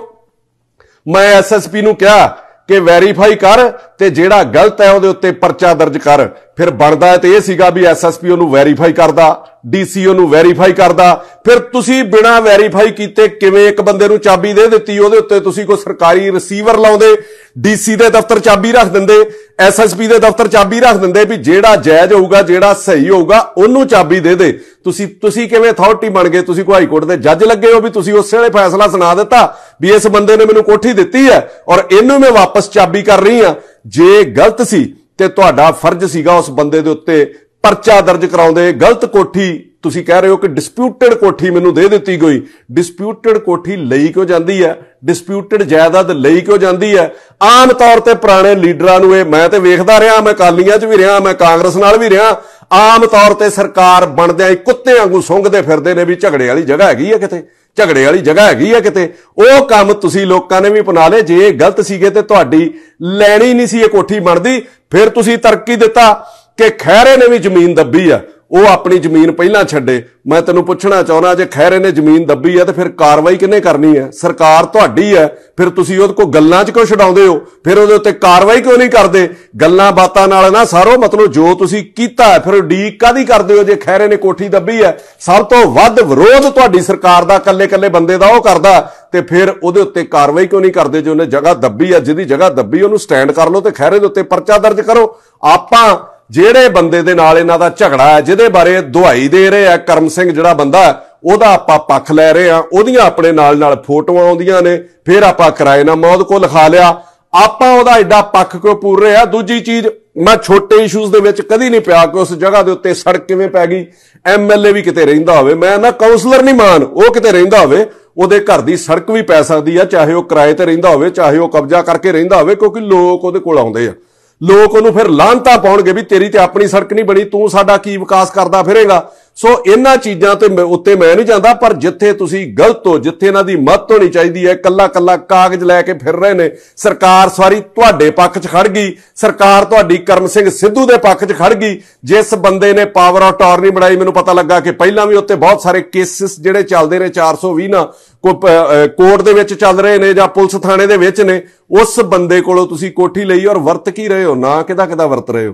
मैं एसएसपी नूं कहा कि वैरीफाई कर ते जेड़ा गलत है उहदे उत्ते परचा दर्ज कर। फिर बनदा है ते इह सीगा भी एसएसपी ओनू वैरीफाई करदा, डीसी ओनू वैरीफाई करदा। फिर तुसी बिना वैरीफाई कीते किवें एक बंदे नूं चाबी दे दित्ती, उहदे उत्ते तुसी कोई सरकारी रिसीवर लाउंदे, डीसी दे दफ्तर चाबी रख दिंदे, एसएसपी दे दफ्तर चाबी रख दिंदे भी जेड़ा जायज होऊगा, जेड़ा सही होऊगा ओनू चाबी दे दे। तुसी किवें अथॉरिटी बन गए? तुसी कोई हाई कोर्ट दे जज लगे हो भी तुसी उस वेले फैसला सुना दिता भी इस बंदे ने मैनूं कोठी दित्ती है और इहनूं मैं वापस चाबी कर रही हां। जे गलत सी ते तुहाडा फर्ज सीगा उस बंदे दे उत्ते परचा दर्ज कराउंदे। गलत कोठी तुसी कह रहे हो कि डिस्प्यूटेड कोठी मैनूं दे दित्ती गई। डिस्प्यूटेड कोठी लई क्यों जांदी है? डिस्प्यूटेड जायदाद लई क्यों जांदी है? आम तौर ते पुराने लीडरां नूं मैं ते वेखदा रहा, मैं अकालीआं च भी रहा, मैं कांग्रेस नाल भी रहा। आम तौर ते सरकार बनदिआं ही कुत्ते वांगू सुंघदे फिरदे ने भी झगड़े वाली जगह हैगी है किते, झगड़े वाली जगह हैगी है किते। ਉਹ ਕੰਮ ਤੁਸੀਂ ਲੋਕਾਂ ਨੇ ਵੀ ਅਪਣਾ ਲਏ। ਜੇ ਗਲਤ ਸੀਗੇ ਤੇ ਤੁਹਾਡੀ ਲੈਣੀ ਨਹੀਂ ਸੀ ਇਹ ਕੋਠੀ ਬਣਦੀ। ਫਿਰ ਤੁਸੀਂ ਤਰੱਕੀ ਦਿੱਤਾ ਕਿ ਖਹਿਰੇ ਨੇ ਵੀ ਜ਼ਮੀਨ ਦੱਬੀ ਆ, ਉਹ ਆਪਣੀ ਜ਼ਮੀਨ ਪਹਿਲਾਂ ਛੱਡੇ। ਮੈਂ ਤੈਨੂੰ ਪੁੱਛਣਾ ਚਾਹੁੰਦਾ, ਜੇ ਖਹਿਰੇ ਨੇ ਜ਼ਮੀਨ ਦੱਬੀ ਹੈ ਤੇ ਫਿਰ ਕਾਰਵਾਈ ਕਿਹਨੇ ਕਰਨੀ ਹੈ? ਸਰਕਾਰ ਤੁਹਾਡੀ ਹੈ। ਫਿਰ ਤੁਸੀਂ ਉਹਦੇ ਕੋਲ ਗੱਲਾਂ 'ਚ ਕਿਉਂ ਛਡਾਉਂਦੇ ਹੋ? ਫਿਰ ਉਹਦੇ ਉੱਤੇ ਕਾਰਵਾਈ ਕਿਉਂ ਨਹੀਂ ਕਰਦੇ? ਗੱਲਾਂ ਬਾਤਾਂ ਨਾਲ ਨਾ ਸਾਰੋ, ਮਤਲਬ ਜੋ ਤੁਸੀਂ ਕੀਤਾ ਹੈ ਫਿਰ ਉਡੀਕ ਕਾਹਦੀ ਕਰਦੇ ਹੋ? ਜੇ ਖਹਿਰੇ ਨੇ ਕੋਠੀ ਦੱਬੀ ਹੈ, ਸਭ ਤੋਂ ਵੱਧ ਵਿਰੋਧ ਤੁਹਾਡੀ ਸਰਕਾਰ ਦਾ ਕੱਲੇ-ਕੱਲੇ ਬੰਦੇ ਦਾ ਉਹ ਕਰਦਾ, ਤੇ ਫਿਰ ਉਹਦੇ ਉੱਤੇ ਕਾਰਵਾਈ ਕਿਉਂ ਨਹੀਂ ਕਰਦੇ? ਜੇ ਉਹਨੇ ਜਗ੍ਹਾ ਦੱਬੀ ਹੈ, ਜਿਹਦੀ ਜਗ੍ਹਾ ਦੱਬੀ ਉਹਨੂੰ ਸਟੈਂਡ ਕਰ ਲਓ ਤੇ ਖਹਿਰੇ ਦੇ ਉੱਤੇ ਪਰਚਾ ਦਰਜ ਕਰੋ। ਆਪਾਂ ਜਿਹੜੇ ਬੰਦੇ ਦੇ ਨਾਲ ਇਹਨਾਂ ਦਾ ਝਗੜਾ ਹੈ, ਜਿਹਦੇ ਬਾਰੇ ਦੁਹਾਈ ਦੇ ਰਹੇ ਆ ਕਰਮ ਸਿੰਘ ਜਿਹੜਾ ਬੰਦਾ, ਉਹਦਾ ਆਪਾਂ ਪੱਖ ਲੈ ਰਹੇ ਆ। ਉਹਦੀਆਂ ਆਪਣੇ ਨਾਲ ਫੋਟੋਆਂ ਆਉਂਦੀਆਂ ਨੇ, ਫਿਰ ਆਪਾਂ ਕਿਰਾਏਨਾਮਾ ਉਹਦੇ ਕੋਲ ਲਿਖਾ ਲਿਆ। ਆਪਾਂ ਉਹਦਾ ਐਡਾ ਪੱਖ ਕਿਉਂ ਪੂਰ ਰਹੇ ਆ? ਦੂਜੀ ਚੀਜ਼, ਮੈਂ ਛੋਟੇ ਇਸ਼ੂਜ਼ ਦੇ ਵਿੱਚ ਕਦੀ ਨਹੀਂ ਪਿਆ ਕਿ ਉਸ ਜਗ੍ਹਾ ਦੇ ਉੱਤੇ ਸੜਕ ਕਿਵੇਂ ਪੈ ਗਈ। ਐਮਐਲਏ ਵੀ ਕਿਤੇ ਰਹਿੰਦਾ ਹੋਵੇ, ਮੈਂ ਨਾ ਕਾਉਂਸਲਰ ਨਹੀਂ ਮਾਨ, ਉਹ ਕਿਤੇ ਰਹਿੰਦਾ ਹੋਵੇ, ਉਹਦੇ ਘਰ ਦੀ ਸੜਕ ਵੀ ਪੈ ਸਕਦੀ ਆ, ਚਾਹੇ ਉਹ ਕਿਰਾਏ ਤੇ ਰਹਿੰਦਾ ਹੋਵੇ, ਚਾਹੇ ਉਹ ਕਬਜ਼ਾ ਕਰਕੇ ਰਹਿੰਦਾ ਹੋਵੇ, ਕਿਉਂਕਿ ਲੋਕ ਉਹਦੇ ਕੋਲ ਆਉਂਦੇ ਆ। ਲੋਕ ਉਹਨੂੰ ਫਿਰ ਲਾਹਨਤਾਂ ਪਾਉਣਗੇ ਵੀ ਤੇਰੀ ਤੇ ਆਪਣੀ ਸੜਕ ਨਹੀਂ ਬਣੀ, ਤੂੰ ਸਾਡਾ ਕੀ ਵਿਕਾਸ ਕਰਦਾ ਫਿਰੇਗਾ। ਸੋ ਇਹਨਾਂ ਚੀਜ਼ਾਂ ਤੇ ਉੱਤੇ ਮੈਂ ਨਹੀਂ ਜਾਂਦਾ, ਪਰ ਜਿੱਥੇ ਤੁਸੀਂ ਗਲਤ ਹੋ, ਜਿੱਥੇ ਇਹਨਾਂ ਦੀ ਮਦਦ ਹੋਣੀ ਚਾਹੀਦੀ ਹੈ, ਕੱਲਾ ਕਾਗਜ਼ ਲੈ ਕੇ ਫਿਰ ਰਹੇ ਨੇ। ਸਰਕਾਰ ਸਾਰੀ ਤੁਹਾਡੇ ਪੱਖ 'ਚ ਖੜ ਗਈ, ਸਰਕਾਰ ਤੁਹਾਡੀ ਕਰਮ ਸਿੰਘ ਸਿੱਧੂ ਦੇ ਪੱਖ 'ਚ ਖੜ ਗਈ। ਜਿਸ ਬੰਦੇ ਨੇ ਪਾਵਰ ਆਫ ਅਟਾਰਨੀ ਬਣਾਈ, ਮੈਨੂੰ ਪਤਾ ਲੱਗਾ ਕਿ ਪਹਿਲਾਂ ਵੀ ਉੱਤੇ ਬਹੁਤ ਸਾਰੇ ਕੇਸਿਸ ਜਿਹੜੇ ਚੱਲਦੇ ਨੇ 420 ਨਾ ਕੋਰਟ ਦੇ ਵਿੱਚ ਚੱਲ ਰਹੇ ਨੇ ਜਾਂ ਪੁਲਿਸ ਥਾਣੇ ਦੇ ਵਿੱਚ ਨੇ, ਉਸ ਬੰਦੇ ਕੋਲੋਂ ਤੁਸੀਂ ਕੋਠੀ ਲਈ ਔਰ ਵਰਤ ਕੀ ਰਹੇ ਹੋ? ਨਾ ਕਿਹਦਾ ਵਰਤ ਰਹੇ ਹੋ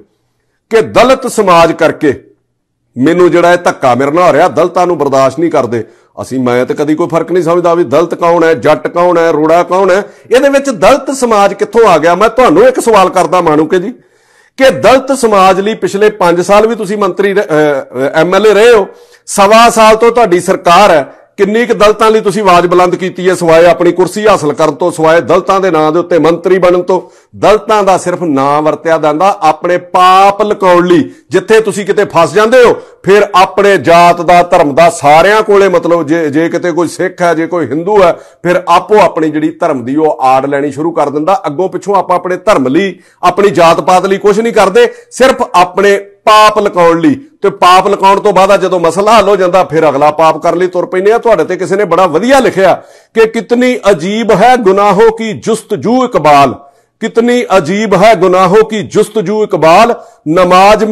ਕਿ ਦਲਿਤ ਸਮਾਜ ਕਰਕੇ ਮੈਨੂੰ ਜਿਹੜਾ ਇਹ ਧੱਕਾ ਮੇਰੇ ਨਾਲ ਹੋ ਰਿਹਾ, ਦਲਿਤਾਂ ਨੂੰ ਬਰਦਾਸ਼ਤ ਨਹੀਂ ਕਰਦੇ ਅਸੀਂ। ਮੈਂ ਤਾਂ ਕਦੀ ਕੋਈ ਫਰਕ ਨਹੀਂ ਸਮਝਦਾ ਵੀ ਦਲਿਤ ਕੌਣ ਹੈ, ਜੱਟ ਕੌਣ ਹੈ, ਰੋੜਾ ਕੌਣ ਹੈ। ਇਹਦੇ ਵਿੱਚ ਦਲਿਤ ਸਮਾਜ ਕਿੱਥੋਂ ਆ ਗਿਆ? ਮੈਂ ਤੁਹਾਨੂੰ ਇੱਕ ਸਵਾਲ ਕਰਦਾ ਮਾਣੂਕੇ ਜੀ, ਕਿ ਦਲਿਤ ਸਮਾਜ ਲਈ ਪਿਛਲੇ 5 ਸਾਲ ਵੀ ਤੁਸੀਂ ਮੰਤਰੀ MLA ਰਹੇ ਹੋ, 1.25 ਸਾਲ ਤੋਂ ਤੁਹਾਡੀ ਸਰਕਾਰ ਹੈ, ਕਿੰਨੀ ਕੁ ਦਲਿਤਾਂ ਲਈ ਤੁਸੀਂ ਆਵਾਜ਼ ਬੁਲੰਦ ਕੀਤੀ ਹੈ ਸਿਵਾਏ ਆਪਣੀ ਕੁਰਸੀ ਹਾਸਲ ਕਰਨ ਤੋਂ, ਸਿਵਾਏ ਦਲਿਤਾਂ ਦੇ ਨਾਂ ਦੇ ਉੱਤੇ ਮੰਤਰੀ ਬਣਨ ਤੋਂ? ਦਲਿਤਾਂ ਦਾ ਸਿਰਫ ਨਾਂ ਵਰਤਿਆ ਜਾਂਦਾ ਆਪਣੇ ਪਾਪ ਲੁਕਾਉਣ ਲਈ। ਜਿੱਥੇ ਤੁਸੀਂ ਕਿਤੇ ਫਸ ਜਾਂਦੇ ਹੋ ਫਿਰ ਆਪਣੇ ਜਾਤ ਦਾ ਧਰਮ ਦਾ ਸਾਰਿਆਂ ਕੋਲੇ ਮਤਲਬ ਜੇ ਕਿਤੇ ਕੋਈ ਸਿੱਖ ਹੈ, ਜੇ ਕੋਈ ਹਿੰਦੂ ਹੈ, ਫਿਰ ਆਪੋ ਆਪਣੀ ਜਿਹੜੀ ਧਰਮ ਦੀ ਉਹ ਆੜ ਲੈਣੀ ਸ਼ੁਰੂ ਕਰ ਦਿੰਦਾ। ਅੱਗੋਂ ਪਿੱਛੋਂ ਆਪਾਂ ਆਪਣੇ ਧਰਮ ਲਈ ਆਪਣੀ ਜਾਤ ਪਾਤ ਲਈ ਕੁਝ ਨਹੀਂ ਕਰਦੇ, ਸਿਰਫ ਆਪਣੇ ਪਾਪ ਲੁਕਾਉਣ ਲਈ। ਤੇ ਪਾਪ ਲੁਕਾਉਣ ਤੋਂ ਬਾਅਦ ਜਦੋਂ ਮਸਲਾ ਹੱਲ ਹੋ ਜਾਂਦਾ ਫਿਰ ਅਗਲਾ ਪਾਪ ਕਰਨ ਲਈ ਤੁਰ ਪੈਂਦੇ ਆ। ਤੁਹਾਡੇ ਤੇ ਕਿਸੇ ਨੇ ਬੜਾ ਵਧੀਆ ਲਿਖਿਆ ਕਿ ਕਿਤਨੀ ਅਜੀਬ ਹੈ ਗੁਨਾਹੋਂ ਕੀ ਜੁਸਤਜੂ ਇਕਬਾਲ, कितनी अजीब है गुनाहों की जुस्तजू इकबाल, नमाज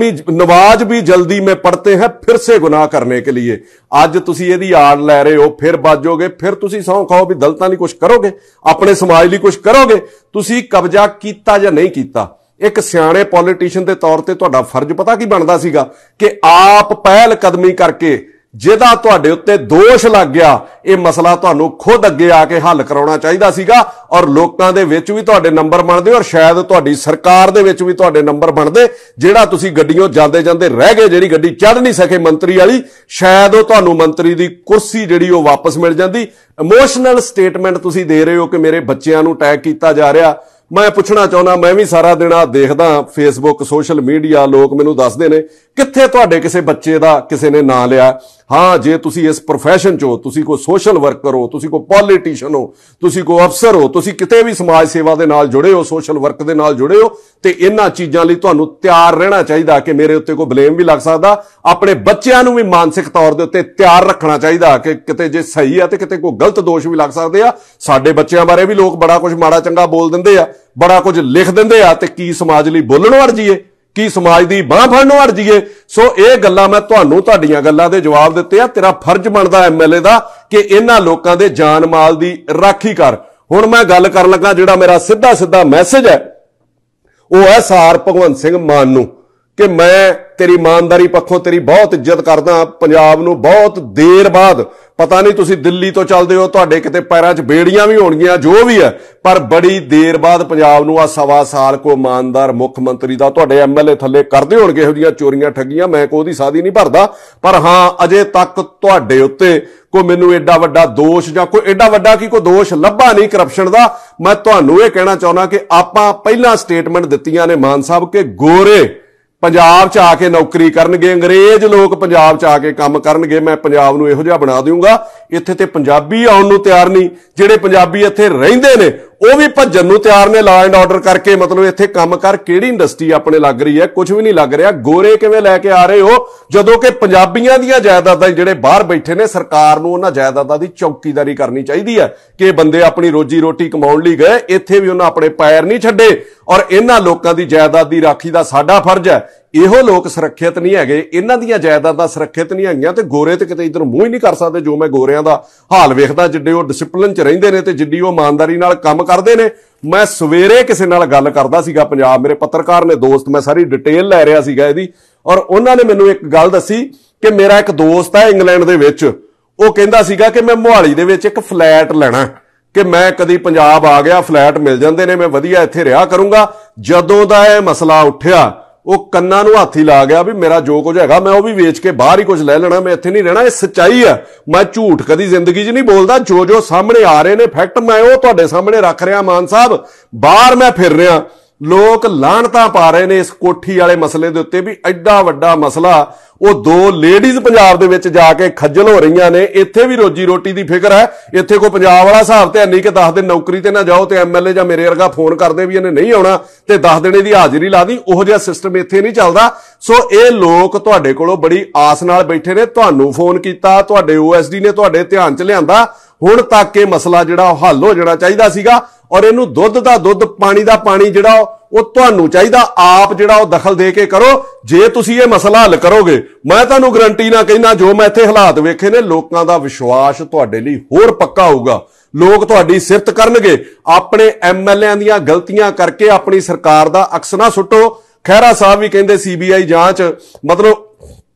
भी जल्दी में पढ़ते हैं फिर से गुनाह करने के लिए। ਅੱਜ ਤੁਸੀਂ ਇਹਦੀ ਆੜ ਲੈ ਰਹੇ ਹੋ, ਫਿਰ ਬਾਜੋਗੇ, ਫਿਰ ਤੁਸੀਂ ਸਹੁੰ ਖਾਓ ਵੀ ਦਲਿਤਾਂ ਲਈ ਕੁਝ ਕਰੋਗੇ, ਆਪਣੇ ਸਮਾਜ ਲਈ ਕੁਝ ਕਰੋਗੇ। ਤੁਸੀਂ ਕਬਜ਼ਾ ਕੀਤਾ ਜਾਂ ਨਹੀਂ ਕੀਤਾ? ਇੱਕ ਸਿਆਣੇ ਪੋਲੀਟੀਸ਼ੀਅਨ ਦੇ ਤੌਰ ਤੇ ਤੁਹਾਡਾ ਫਰਜ਼ ਪਤਾ ਕੀ ਬਣਦਾ ਸੀਗਾ ਕਿ ਆਪ ਪਹਿਲ ਕਦਮੀ ਕਰਕੇ ਜਿਹਦਾ ਤੁਹਾਡੇ ਉੱਤੇ ਦੋਸ਼ ਲੱਗ ਗਿਆ ਇਹ ਮਸਲਾ ਤੁਹਾਨੂੰ ਖੁਦ ਅੱਗੇ ਆ ਕੇ ਹੱਲ ਕਰਾਉਣਾ ਚਾਹੀਦਾ ਸੀਗਾ। ਔਰ ਲੋਕਾਂ ਦੇ ਵਿੱਚ ਵੀ ਤੁਹਾਡੇ ਨੰਬਰ ਬਣਦੇ ਔਰ ਸ਼ਾਇਦ ਤੁਹਾਡੀ ਸਰਕਾਰ ਦੇ ਵਿੱਚ ਵੀ ਤੁਹਾਡੇ ਨੰਬਰ ਬਣਦੇ। ਜਿਹੜਾ ਤੁਸੀਂ ਗੱਡੀਆਂ ਜਾਂਦੇ ਜਾਂਦੇ ਰਹਿ ਗਏ, ਜਿਹੜੀ ਗੱਡੀ ਚੜ੍ਹ ਨਹੀਂ ਸਕੇ ਮੰਤਰੀ ਵਾਲੀ, ਸ਼ਾਇਦ ਉਹ ਤੁਹਾਨੂੰ ਮੰਤਰੀ ਦੀ ਕੁਰਸੀ ਜਿਹੜੀ ਉਹ ਵਾਪਸ ਮਿਲ ਜਾਂਦੀ। ਇਮੋਸ਼ਨਲ ਸਟੇਟਮੈਂਟ ਤੁਸੀਂ ਦੇ ਰਹੇ ਹੋ ਕਿ ਮੇਰੇ ਬੱਚਿਆਂ ਨੂੰ ਅਟੈਕ ਕੀਤਾ ਜਾ ਰਿਹਾ। ਮੈਂ ਪੁੱਛਣਾ ਚਾਹੁੰਦਾ, ਮੈਂ ਵੀ ਸਾਰਾ ਦਿਨ ਆ ਦੇਖਦਾ ਫੇਸਬੁੱਕ, ਸੋਸ਼ਲ ਮੀਡੀਆ, ਲੋਕ ਮੈਨੂੰ ਦੱਸਦੇ ਨੇ ਕਿੱਥੇ ਤੁਹਾਡੇ ਕਿਸੇ ਬੱਚੇ ਦਾ ਕਿਸੇ ਨੇ ਨਾਂ ਲਿਆ। ਹਾਂ, ਜੇ ਤੁਸੀਂ ਇਸ ਪ੍ਰੋਫੈਸ਼ਨ 'ਚ ਹੋ, ਤੁਸੀਂ ਕੋਈ ਸੋਸ਼ਲ ਵਰਕਰ ਹੋ, ਤੁਸੀਂ ਕੋਈ ਪੋਲੀਟੀਸ਼ੀਅਨ ਹੋ, ਤੁਸੀਂ ਕੋਈ ਅਫਸਰ ਹੋ, ਤੁਸੀਂ ਕਿਤੇ ਵੀ ਸਮਾਜ ਸੇਵਾ ਦੇ ਨਾਲ ਜੁੜੇ ਹੋ, ਸੋਸ਼ਲ ਵਰਕ ਦੇ ਨਾਲ ਜੁੜੇ ਹੋ, ਤੇ ਇਹਨਾਂ ਚੀਜ਼ਾਂ ਲਈ ਤੁਹਾਨੂੰ ਤਿਆਰ ਰਹਿਣਾ ਚਾਹੀਦਾ ਕਿ ਮੇਰੇ ਉੱਤੇ ਕੋਈ ਬਲੇਮ ਵੀ ਲੱਗ ਸਕਦਾ। ਆਪਣੇ ਬੱਚਿਆਂ ਨੂੰ ਵੀ ਮਾਨਸਿਕ ਤੌਰ ਦੇ ਉੱਤੇ ਤਿਆਰ ਰੱਖਣਾ ਚਾਹੀਦਾ ਕਿ ਕਿਤੇ ਜੇ ਸਹੀ ਆ ਤੇ ਕਿਤੇ ਕੋਈ ਗਲਤ ਦੋਸ਼ ਵੀ ਲੱਗ ਸਕਦੇ ਆ। ਸਾਡੇ ਬੱਚਿਆਂ ਬਾਰੇ ਵੀ ਲੋਕ ਬੜਾ ਕੁਝ ਮਾੜਾ ਚੰਗਾ ਬੋਲ ਦਿੰਦੇ ਆ, ਬੜਾ ਕੁਝ ਲਿਖ ਦਿੰਦੇ ਆ, ਤੇ ਕੀ ਸਮਾਜ ਲਈ ਬੋਲਣੋਂ ਹਟ ਜਾਈਏ? ਕੀ ਸਮਾਜ ਦੀ ਬਾਹ ਫੜਨੋਂ ਹਟ ਜਾਈਏ? ਸੋ ਇਹ ਗੱਲਾਂ ਮੈਂ ਤੁਹਾਨੂੰ ਤੁਹਾਡੀਆਂ ਗੱਲਾਂ ਦੇ ਜਵਾਬ ਦਿੱਤੇ ਆ। ਤੇਰਾ ਫਰਜ਼ ਬਣਦਾ MLA ਦਾ ਕਿ ਇਹਨਾਂ ਲੋਕਾਂ ਦੇ ਜਾਨ ਮਾਲ ਦੀ ਰਾਖੀ ਕਰ। ਹੁਣ ਮੈਂ ਗੱਲ ਕਰਨ ਲੱਗਾ, ਜਿਹੜਾ ਮੇਰਾ ਸਿੱਧਾ ਸਿੱਧਾ ਮੈਸੇਜ ਹੈ ਉਹ ਹੈ ਸਾਰ ਭਗਵੰਤ ਸਿੰਘ ਮਾਨ ਨੂੰ ਕਿ ਮੈਂ ਤੇਰੀ ਇਮਾਨਦਾਰੀ ਪੱਖੋਂ ਤੇਰੀ ਬਹੁਤ ਇੱਜ਼ਤ ਕਰਦਾ। ਪੰਜਾਬ ਨੂੰ ਬਹੁਤ ਦੇਰ ਬਾਅਦ, ਪਤਾ ਨਹੀਂ ਤੁਸੀਂ ਦਿੱਲੀ ਤੋਂ ਚੱਲਦੇ ਹੋ, ਤੁਹਾਡੇ ਕਿਤੇ ਪੈਰਾਂ 'ਚ ਬੇੜੀਆਂ ਵੀ ਹੋਣਗੀਆਂ, ਜੋ ਵੀ ਹੈ, ਪਰ ਬੜੀ ਦੇਰ ਬਾਅਦ ਪੰਜਾਬ ਨੂੰ ਆ 1.25 ਸਾਲ ਕੋ ਇਮਾਨਦਾਰ ਮੁੱਖ ਮੰਤਰੀ ਦਾ ਤੁਹਾਡੇ MLA ਥੱਲੇ ਕਰਦੇ ਹੋਣਗੇ ਇਹੋ ਜਿਹੀਆਂ ਚੋਰੀਆਂ ਠੱਗੀਆਂ। ਮੈਂ ਕੋਈ ਸਾਦੀ ਨਹੀਂ ਭਰਦਾ, ਪਰ ਹਾਂ ਅਜੇ ਤੱਕ ਤੁਹਾਡੇ ਉੱਤੇ ਕੋਈ ਮੈਨੂੰ ਐਡਾ ਵੱਡਾ ਦੋਸ਼ ਜਾਂ ਕੋਈ ਐਡਾ ਵੱਡਾ ਕੀ ਕੋਈ ਦੋਸ਼ ਲੱਭਾ ਨਹੀਂ ਕਰਪਸ਼ਨ ਦਾ। ਮੈਂ ਤੁਹਾਨੂੰ ਇਹ ਕਹਿਣਾ ਚਾਹੁੰਦਾ ਕਿ ਆਪਾਂ ਪਹਿਲਾਂ ਸਟੇਟਮੈਂਟ ਦਿੱਤੀਆਂ ਨੇ ਮਾਨ ਸਾਹਿਬ ਕਿ ਗੋਰੇ ਪੰਜਾਬ 'ਚ ਆ ਕੇ ਨੌਕਰੀ ਕਰਨਗੇ, ਅੰਗਰੇਜ਼ ਲੋਕ ਪੰਜਾਬ 'ਚ ਆ ਕੇ ਕੰਮ ਕਰਨਗੇ, ਮੈਂ ਪੰਜਾਬ ਨੂੰ ਇਹੋ ਜਿਹਾ ਬਣਾ ਦਊਂਗਾ। ਇੱਥੇ ਤੇ ਪੰਜਾਬੀ ਆਉਣ ਨੂੰ ਤਿਆਰ ਨਹੀਂ। ਜਿਹੜੇ ਪੰਜਾਬੀ ਇੱਥੇ ਰਹਿੰਦੇ ਨੇ ਉਹ ਵੀ ਭੱਜਣ ਨੂੰ ਤਿਆਰ ਨੇ, ਲਾ ਐਂਡ ਆਰਡਰ ਕਰਕੇ। ਮਤਲਬ ਇੱਥੇ ਕੰਮ ਕਰ ਕਿਹੜੀ ਇੰਡਸਟਰੀ ਆਪਣੇ ਲੱਗ ਰਹੀ ਹੈ? ਕੁਝ ਵੀ ਨਹੀਂ ਲੱਗ ਰਿਹਾ। ਗੋਰੇ ਕਿਵੇਂ ਲੈ ਕੇ ਆ ਰਹੇ ਹੋ ਜਦੋਂ ਕਿ ਪੰਜਾਬੀਆਂ ਦੀਆਂ ਜਾਇਦਾਦਾਂ ਜਿਹੜੇ ਬਾਹਰ ਬੈਠੇ ਨੇ, ਸਰਕਾਰ ਨੂੰ ਉਹਨਾਂ ਜਾਇਦਾਦਾਂ ਦੀ ਚੌਕੀਦਾਰੀ ਕਰਨੀ ਚਾਹੀਦੀ ਹੈ ਕਿ ਬੰਦੇ ਆਪਣੀ ਰੋਜੀ ਰੋਟੀ ਕਮਾਉਣ ਲਈ ਗਏ, ਇੱਥੇ ਵੀ ਉਹਨਾਂ ਆਪਣੇ ਪੈਰ ਨਹੀਂ ਛੱਡੇ। ਔਰ ਇਹਨਾਂ ਲੋਕਾਂ ਦੀ ਜਾਇਦਾਦ ਦੀ ਰਾਖੀ ਦਾ ਸਾਡਾ ਫਰਜ਼ ਹੈ। ਇਹੋ ਲੋਕ ਸੁਰੱਖਿਅਤ ਨਹੀਂ ਹੈਗੇ, ਇਹਨਾਂ ਦੀਆਂ ਜਾਇਦਾਦਾਂ ਸੁਰੱਖਿਅਤ ਨਹੀਂ ਹੈਗੀਆਂ, ਤੇ ਗੋਰੇ ਤੇ ਕਿਤੇ ਇਧਰ ਮੂੰਹ ਹੀ ਨਹੀਂ ਕਰ ਸਕਦੇ। ਜੋ ਮੈਂ ਗੋਰਿਆਂ ਦਾ ਹਾਲ ਵੇਖਦਾ, ਜਿੱਡੇ ਉਹ ਡਿਸਪਲਿਨ 'ਚ ਰਹਿੰਦੇ ਨੇ ਤੇ ਜਿੱਡੀ ਉਹ ਇਮਾਨਦਾਰੀ ਨਾਲ ਕੰਮ ਕਰਦੇ ਨੇ। ਮੈਂ ਸਵੇਰੇ ਕਿਸੇ ਨਾਲ ਗੱਲ ਕਰਦਾ ਸੀਗਾ ਪੰਜਾਬ, ਮੇਰੇ ਪੱਤਰਕਾਰ ਨੇ ਦੋਸਤ, ਮੈਂ ਸਾਰੀ ਡਿਟੇਲ ਲੈ ਰਿਹਾ ਸੀਗਾ ਇਹਦੀ, ਔਰ ਉਹਨਾਂ ਨੇ ਮੈਨੂੰ ਇੱਕ ਗੱਲ ਦੱਸੀ ਕਿ ਮੇਰਾ ਇੱਕ ਦੋਸਤ ਹੈ ਇੰਗਲੈਂਡ ਦੇ ਵਿੱਚ, ਉਹ ਕਹਿੰਦਾ ਸੀਗਾ ਕਿ ਮੈਂ ਮੋਹਾਲੀ ਦੇ ਵਿੱਚ ਇੱਕ ਫਲੈਟ ਲੈਣਾ, ਕਿ ਮੈਂ ਕਦੀ ਪੰਜਾਬ ਆ ਗਿਆ, ਫਲੈਟ ਮਿਲ ਜਾਂਦੇ ਨੇ, ਮੈਂ ਵਧੀਆ ਇੱਥੇ ਰਿਹਾ ਕਰੂੰਗਾ। ਜਦੋਂ ਦਾ ਇਹ ਮਸਲਾ ਉੱਠਿਆ ਉਹ ਕੰਨਾਂ ਨੂੰ ਹੱਥ ਹੀ ਲਾ ਗਿਆ ਵੀ ਮੇਰਾ ਜੋ ਕੁਝ ਹੈਗਾ ਮੈਂ ਉਹ ਵੀ ਵੇਚ ਕੇ ਬਾਹਰ ਹੀ ਕੁਝ ਲੈ ਲੈਣਾ, ਮੈਂ ਇੱਥੇ ਨਹੀਂ ਰਹਿਣਾ। ਇਹ ਸੱਚਾਈ ਆ, ਮੈਂ ਝੂਠ ਕਦੀ ਜ਼ਿੰਦਗੀ 'ਚ ਨਹੀਂ ਬੋਲਦਾ। ਜੋ ਸਾਹਮਣੇ ਆ ਰਹੇ ਨੇ ਫੈਕਟ ਮੈਂ ਉਹ ਤੁਹਾਡੇ ਸਾਹਮਣੇ ਰੱਖ ਰਿਹਾ। ਮਾਨ ਸਾਹਿਬ, ਬਾਹਰ ਮੈਂ ਫਿਰ ਰਿਹਾ, ਲੋਕ ਲਾਹਣਤਾਂ ਪਾ ਰਹੇ ਨੇ ਇਸ ਕੋਠੀ ਵਾਲੇ ਮਸਲੇ ਦੇ ਉੱਤੇ ਵੀ ਐਡਾ ਵੱਡਾ ਮਸਲਾ। ਉਹ 2 ਲੇਡੀਜ਼ ਪੰਜਾਬ ਦੇ ਵਿੱਚ ਜਾ ਕੇ ਖੱਜਲ ਹੋ ਰਹੀਆਂ ਨੇ। ਇੱਥੇ ਵੀ ਰੋਜੀ ਰੋਟੀ ਦੀ ਫਿਕਰ ਹੈ, ਇੱਥੇ ਕੋਈ ਪੰਜਾਬ ਵਾਲਾ ਹਿਸਾਬ ਤੇ ਨਹੀਂ ਕਿ 10 ਦਿਨ ਨੌਕਰੀ ਤੇ ਨਾ ਜਾਓ ਤੇ MLA ਜਾਂ ਮੇਰੇ ਵਰਗਾ ਫੋਨ ਕਰਦੇ ਵੀ ਇਹਨੇ ਨਹੀਂ ਆਉਣਾ ਤੇ 10 ਦਿਨ ਇਹਦੀ ਹਾਜ਼ਰੀ ਲਾ ਦੀ। ਉਹੋ ਜਿਹਾ ਸਿਸਟਮ ਇੱਥੇ ਨਹੀਂ ਚੱਲਦਾ। ਸੋ ਇਹ ਲੋਕ ਤੁਹਾਡੇ ਕੋਲੋਂ ਬੜੀ ਆਸ ਨਾਲ ਬੈਠੇ ਨੇ, ਤੁਹਾਨੂੰ ਫੋਨ ਕੀਤਾ, ਤੁਹਾਡੇ OSD ਨੇ ਤੁਹਾਡੇ ਧਿਆਨ 'ਚ ਲਿਆਂਦਾ। ਹੁਣ ਤੱਕ ਇਹ ਮਸਲਾ ਜਿਹੜਾ ਉਹ ਹੱਲ ਹੋ ਜਾਣਾ ਚਾਹੀਦਾ ਸੀਗਾ, ਔਰ ਇਹਨੂੰ ਦੁੱਧ ਦਾ ਦੁੱਧ, ਪਾਣੀ ਦਾ ਪਾਣੀ ਜਿਹੜਾ ਉਹ ਤੁਹਾਨੂੰ ਚਾਹੀਦਾ ਆਪ ਜਿਹੜਾ ਉਹ ਦਖਲ ਦੇ ਕੇ ਕਰੋ। ਜੇ ਤੁਸੀਂ ਇਹ ਮਸਲਾ ਹੱਲ ਕਰੋਗੇ, ਮੈਂ ਤੁਹਾਨੂੰ ਗਰੰਟੀ ਨਾ ਕਹਿੰਦਾ, ਜੋ ਮੈਂ ਇੱਥੇ ਹਾਲਾਤ ਵੇਖੇ ਨੇ, ਲੋਕਾਂ ਦਾ ਵਿਸ਼ਵਾਸ ਤੁਹਾਡੇ ਲਈ ਹੋਰ ਪੱਕਾ ਹੋਊਗਾ। ਲੋਕ ਤੁਹਾਡੀ ਸਿਫਤ ਕਰਨਗੇ। ਆਪਣੇ MLA ਦੀਆਂ ਗਲਤੀਆਂ ਕਰਕੇ ਆਪਣੀ ਸਰਕਾਰ ਦਾ ਅਕਸ ਨਾ ਸੁੱਟੋ। ਖਹਿਰਾ ਸਾਹਿਬ ਵੀ ਕਹਿੰਦੇ CBI ਜਾਂਚ, ਮਤਲਬ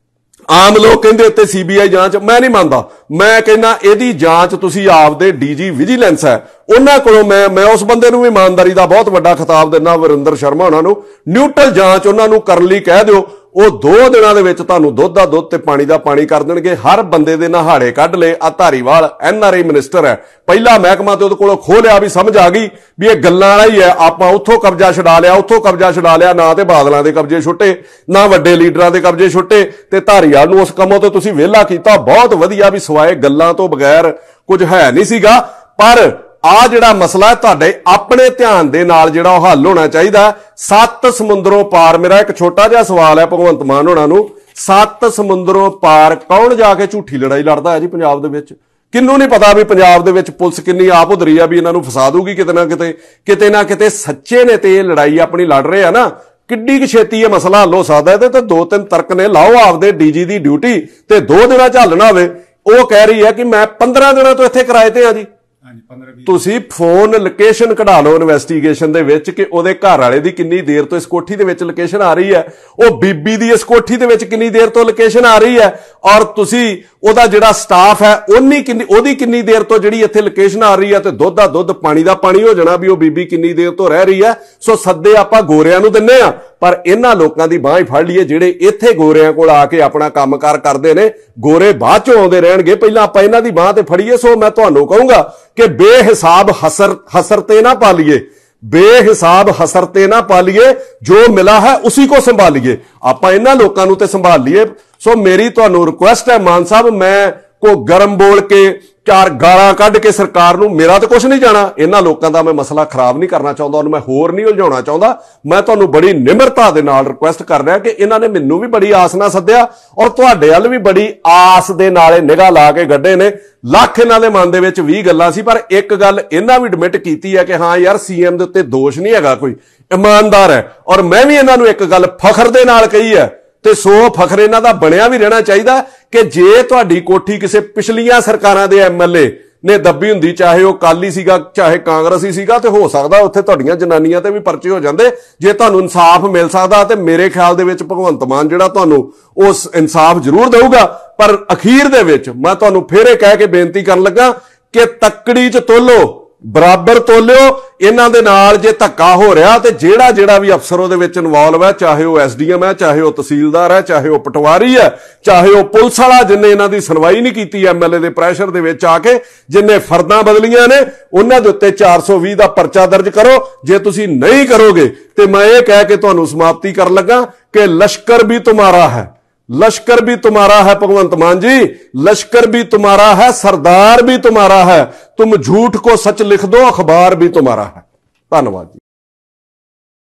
ਆਮ ਲੋਕ ਕਹਿੰਦੇ ਉੱਤੇ ਸੀਬੀਆਈ ਜਾਂਚ, ਮੈਂ ਨਹੀਂ ਮੰਨਦਾ। ਮੈਂ ਕਹਿੰਦਾ ਇਹਦੀ ਜਾਂਚ ਤੁਸੀਂ ਆਪਦੇ ਡੀਜੀ ਵਿਜੀਲੈਂਸ ਹੈ ਉਹਨਾਂ ਕੋਲੋਂ, ਮੈਂ ਉਸ ਬੰਦੇ ਨੂੰ ਵੀ ਇਮਾਨਦਾਰੀ ਦਾ ਬਹੁਤ ਵੱਡਾ ਖਿਤਾਬ ਦਿੰਦਾ, ਵਰਿੰਦਰ ਸ਼ਰਮਾ ਉਹਨਾਂ ਨੂੰ, ਨਿਊਟਰਲ ਜਾਂਚ ਉਹਨਾਂ ਨੂੰ ਕਰਨ ਲਈ ਕਹਿ ਦਿਓ। ਉਹ 2 ਦਿਨਾਂ ਦੇ ਵਿੱਚ ਤੁਹਾਨੂੰ ਦੁੱਧ ਦਾ ਦੁੱਧ ਤੇ ਪਾਣੀ ਦਾ ਪਾਣੀ ਕਰ ਦੇਣਗੇ। ਹਰ ਬੰਦੇ ਦੇ ਨਹਾੜੇ ਕੱਢ ਲਏ। ਆ ਧਾਰੀਵਾਲ NRI ਮਿਨਿਸਟਰ ਹੈ, ਪਹਿਲਾ ਮਹਿਕਮਾ ਤੇ ਉਹਦੇ ਕੋਲੋਂ ਖੋਹ ਲਿਆ ਵੀ ਸਮਝ ਆ ਗਈ ਵੀ ਇਹ ਗੱਲਾਂ ਵਾਲਾ ਹੀ ਹੈ। ਆਪਾਂ ਉੱਥੋਂ ਕਬਜ਼ਾ ਛਡਾ ਲਿਆ, ਉੱਥੋਂ ਕਬਜ਼ਾ ਛਡਾ ਲਿਆ, ਨਾ ਤੇ ਬਾਦਲਾਂ ਦੇ ਕਬਜ਼ੇ ਛੁੱਟੇ ਨਾ ਵੱਡੇ ਲੀਡਰਾਂ ਦੇ ਕਬਜ਼ੇ ਛੁੱਟੇ, ਤੇ ਧਾਰੀਵਾਲ ਨੂੰ ਉਸ ਕੰਮੋਂ ਤੋਂ ਤੁਸੀਂ ਵਿਹਲਾ ਕੀਤਾ। ਬਹੁਤ ਵਧੀਆ, ਵੀ ਸਿਵਾਏ ਗੱਲਾਂ ਤੋਂ ਬਗੈਰ ਕੁਝ ਹੈ ਨਹੀਂ ਸੀਗਾ। ਪਰ ਆ ਜਿਹੜਾ ਮਸਲਾ ਹੈ ਤੁਹਾਡੇ ਆਪਣੇ ਧਿਆਨ ਦੇ ਨਾਲ ਜਿਹੜਾ ਉਹ ਹੱਲ ਹੋਣਾ ਚਾਹੀਦਾ। 7 ਸਮੁੰਦਰੋਂ ਪਾਰ, ਮੇਰਾ ਇੱਕ ਛੋਟਾ ਜਿਹਾ ਸਵਾਲ ਹੈ ਭਗਵੰਤ ਮਾਨ ਹੋਣਾ ਨੂੰ, 7 ਸਮੁੰਦਰੋਂ ਪਾਰ ਕੌਣ ਜਾ ਕੇ ਝੂਠੀ ਲੜਾਈ ਲੜਦਾ ਹੈ ਜੀ ਪੰਜਾਬ ਦੇ ਵਿੱਚ? ਕਿੰਨੂੰ ਨਹੀਂ ਪਤਾ ਵੀ ਪੰਜਾਬ ਦੇ ਵਿੱਚ ਪੁਲਿਸ ਕਿੰਨੀ ਆਪ ਉਧਰੀ ਆ ਵੀ ਇਹਨਾਂ ਨੂੰ ਫਸਾ ਦੂਗੀ ਕਿਤੇ ਨਾ ਕਿਤੇ। ਸੱਚੇ ਨੇ ਤੇ ਇਹ ਲੜਾਈ ਆਪਣੀ ਲੜ ਰਹੇ ਆ ਨਾ, ਕਿੱਡੀ ਕੁ ਛੇਤੀ ਇਹ ਮਸਲਾ ਹੱਲ ਹੋ ਸਕਦਾ। ਇਹਦੇ ਤੇ 2-3 ਤਰਕ ਨੇ, ਲਾਓ ਆਪਦੇ ਡੀਜੀ ਦੀ ਡਿਊਟੀ ਤੇ 2 ਦਿਨਾਂ ਚ ਹੱਲ ਨਾ ਹੋਵੇ। ਉਹ ਕਹਿ ਰਹੀ ਹੈ ਕਿ ਮੈਂ 15 ਦਿਨਾਂ ਤੋਂ ਇੱਥੇ ਕਿਰਾਏ ਤੇ ਆ ਜੀ। ਤੁਸੀਂ ਫੋਨ ਲੋਕੇਸ਼ਨ ਕਢਾ ਲਓ ਇਨਵੈਸਟੀਗੇਸ਼ਨ ਦੇ ਵਿੱਚ ਕਿ ਉਹਦੇ ਘਰ ਵਾਲੇ ਦੀ ਕਿੰਨੀ ਦੇਰ ਤੋਂ ਇਸ ਕੋਠੀ ਦੇ ਵਿੱਚ ਲੋਕੇਸ਼ਨ ਆ ਰਹੀ ਹੈ, ਉਹ ਬੀਬੀ ਦੀ ਇਸ ਕੋਠੀ ਦੇ ਵਿੱਚ ਕਿੰਨੀ ਦੇਰ ਤੋਂ ਲੋਕੇਸ਼ਨ ਆ ਰਹੀ ਹੈ, ਔਰ ਤੁਸੀਂ ਉਹਦਾ ਜਿਹੜਾ ਸਟਾਫ ਹੈ ਉਹਦੀ ਕਿੰਨੀ ਦੇਰ ਤੋਂ ਜਿਹੜੀ ਇੱਥੇ ਲੋਕੇਸ਼ਨ ਆ ਰਹੀ ਹੈ, ਤੇ ਦੁੱਧ ਦਾ ਦੁੱਧ ਪਾਣੀ ਦਾ ਪਾਣੀ ਹੋ ਜਾਣਾ ਵੀ ਉਹ ਬੀਬੀ ਕਿੰਨੀ ਦੇਰ ਤੋਂ ਰਹਿ ਰਹੀ ਹੈ। ਸੋ ਸੱਦੇ ਆਪਾਂ ਗੋਰਿਆਂ ਨੂੰ ਦਿੰਨੇ ਆ, ਪਰ ਇਹਨਾਂ ਲੋਕਾਂ ਦੀ ਬਾਂਹ ਹੀ ਫੜ ਲਈਏ ਜਿਹੜੇ ਇੱਥੇ ਗੋਰਿਆਂ ਕੋਲ ਆ ਕੇ ਆਪਣਾ ਕੰਮਕਾਰ ਕਰਦੇ ਨੇ। ਗੋਰੇ ਬਾਅਦ ਚੋਂ ਆਉਂਦੇ ਰਹਿਣਗੇ, ਪਹਿਲਾਂ ਆਪਾਂ ਇਹਨਾਂ ਦੀ ਬਾਂਹ ਤੇ ਫੜੀਏ। ਸੋ ਮੈਂ ਤੁਹਾਨੂੰ ਕਹੂੰਗਾ ਕਿ ਬੇਹਿਸਾਬ ਹਸਰ ਤੇ ਨਾ ਪਾਲੀਏ, बेहिसाब हसरते ना पालिए, जो मिला है उसी को संभालिए। आप इन्हां लोकां नूं ते संभालिए। सो मेरी तुहानूं रिक्वेस्ट है मान साहब, मैं को गरम बोल के 4 गालां कढ के सरकार नूं, मेरा तो कुछ नहीं जाना, इन्हां लोकां दा मैं मसला खराब नहीं करना चाहुंदा, मैं होर नहीं उलझाउणा चाहुंदा। मैं तुहानूं बड़ी निमरता दे नाल रिक्वेस्ट कर रहा कि इन्हां ने मैनूं भी बड़ी आस नाल सद्दिया और तुहाडे वल भी बड़ी आस दे नाल निगाह ला के गड्डे ने। ਲੱਖ ਇਹਨਾਂ ਦੇ ਮਨ ਦੇ ਵਿੱਚ 20 ਗੱਲਾਂ ਸੀ, ਪਰ ਇੱਕ ਗੱਲ ਇਹਨਾਂ ਵੀ ਐਡਮਿਟ ਕੀਤੀ ਹੈ ਕਿ ਹਾਂ ਯਾਰ ਸੀਐਮ ਦੇ ਉੱਤੇ ਦੋਸ਼ ਨਹੀਂ ਹੈਗਾ, ਕੋਈ ਇਮਾਨਦਾਰ ਹੈ। ਔਰ ਮੈਂ ਵੀ ਇਹਨਾਂ ਨੂੰ ਇੱਕ ਗੱਲ ਫਖਰ ਦੇ ਨਾਲ ਕਹੀ ਹੈ, ਤੇ ਸੋ ਫਖਰ ਇਹਨਾਂ ਦਾ ਬਣਿਆ ਵੀ ਰਹਿਣਾ ਚਾਹੀਦਾ ਕਿ ਜੇ ਤੁਹਾਡੀ ਕੋਠੀ ਕਿਸੇ ਪਿਛਲੀਆਂ ਸਰਕਾਰਾਂ ਦੇ ਐਮਐਲਏ ਨੇ ਦੱਬੀ ਹੁੰਦੀ, ਚਾਹੇ ਉਹ ਕਾਲੀ ਸੀਗਾ ਚਾਹੇ ਕਾਂਗਰਸੀ ਸੀਗਾ, ਤੇ ਹੋ ਸਕਦਾ ਉੱਥੇ ਤੁਹਾਡੀਆਂ ਜਨਾਨੀਆਂ ਤੇ ਵੀ ਪਰਚੇ ਹੋ ਜਾਂਦੇ। ਜੇ ਤੁਹਾਨੂੰ ਇਨਸਾਫ ਮਿਲ ਸਕਦਾ ਤੇ ਮੇਰੇ ਖਿਆਲ ਦੇ ਵਿੱਚ ਭਗਵੰਤ ਮਾਨ ਜਿਹੜਾ ਤੁਹਾਨੂੰ ਉਸ ਇਨਸਾਫ ਜ਼ਰੂਰ ਦੇਊਗਾ। ਪਰ ਅਖੀਰ ਦੇ ਵਿੱਚ ਮੈਂ ਤੁਹਾਨੂੰ ਫੇਰ ਇਹ ਕਹਿ ਕੇ ਬੇਨਤੀ ਕਰਨ ਲੱਗਾ ਕਿ ਤੱਕੜੀ 'ਚ ਤੋਲੋ, ਬਰਾਬਰ ਤੋਲਿਓ। ਇਹਨਾਂ ਦੇ ਨਾਲ ਜੇ ਧੱਕਾ ਹੋ ਰਿਹਾ ਤੇ ਜਿਹੜਾ ਵੀ ਅਫਸਰ ਉਹਦੇ ਵਿੱਚ ਇਨਵੋਲਵ ਹੈ, ਚਾਹੇ ਉਹ ਐਸਡੀਐਮ ਹੈ, ਚਾਹੇ ਉਹ ਤਹਿਸੀਲਦਾਰ ਹੈ, ਚਾਹੇ ਉਹ ਪਟਵਾਰੀ ਹੈ, ਚਾਹੇ ਉਹ ਪੁਲਿਸ ਵਾਲਾ ਜਿੰਨੇ ਇਹਨਾਂ ਦੀ ਸੁਣਵਾਈ ਨਹੀਂ ਕੀਤੀ ਐਮਐਲਏ ਦੇ ਪ੍ਰੈਸ਼ਰ ਦੇ ਵਿੱਚ ਆ ਕੇ, ਜਿੰਨੇ ਫਰਦਾਂ ਬਦਲੀਆਂ ਨੇ, ਉਹਨਾਂ ਦੇ ਉੱਤੇ 420 ਦਾ ਪਰਚਾ ਦਰਜ ਕਰੋ। ਜੇ ਤੁਸੀਂ ਨਹੀਂ ਕਰੋਗੇ ਤੇ ਮੈਂ ਇਹ ਕਹਿ ਕੇ ਤੁਹਾਨੂੰ ਸਮਾਪਤੀ ਕਰਨ ਲੱਗਾ ਕਿ लश्कर भी तुम्हारा है, लश्कर भी तुम्हारा है भगवंत मान जी, लश्कर भी तुम्हारा है, सरदार भी तुम्हारा है। तुम झूठ को सच लिख दो, अखबार भी तुम्हारा है। धन्यवाद जी।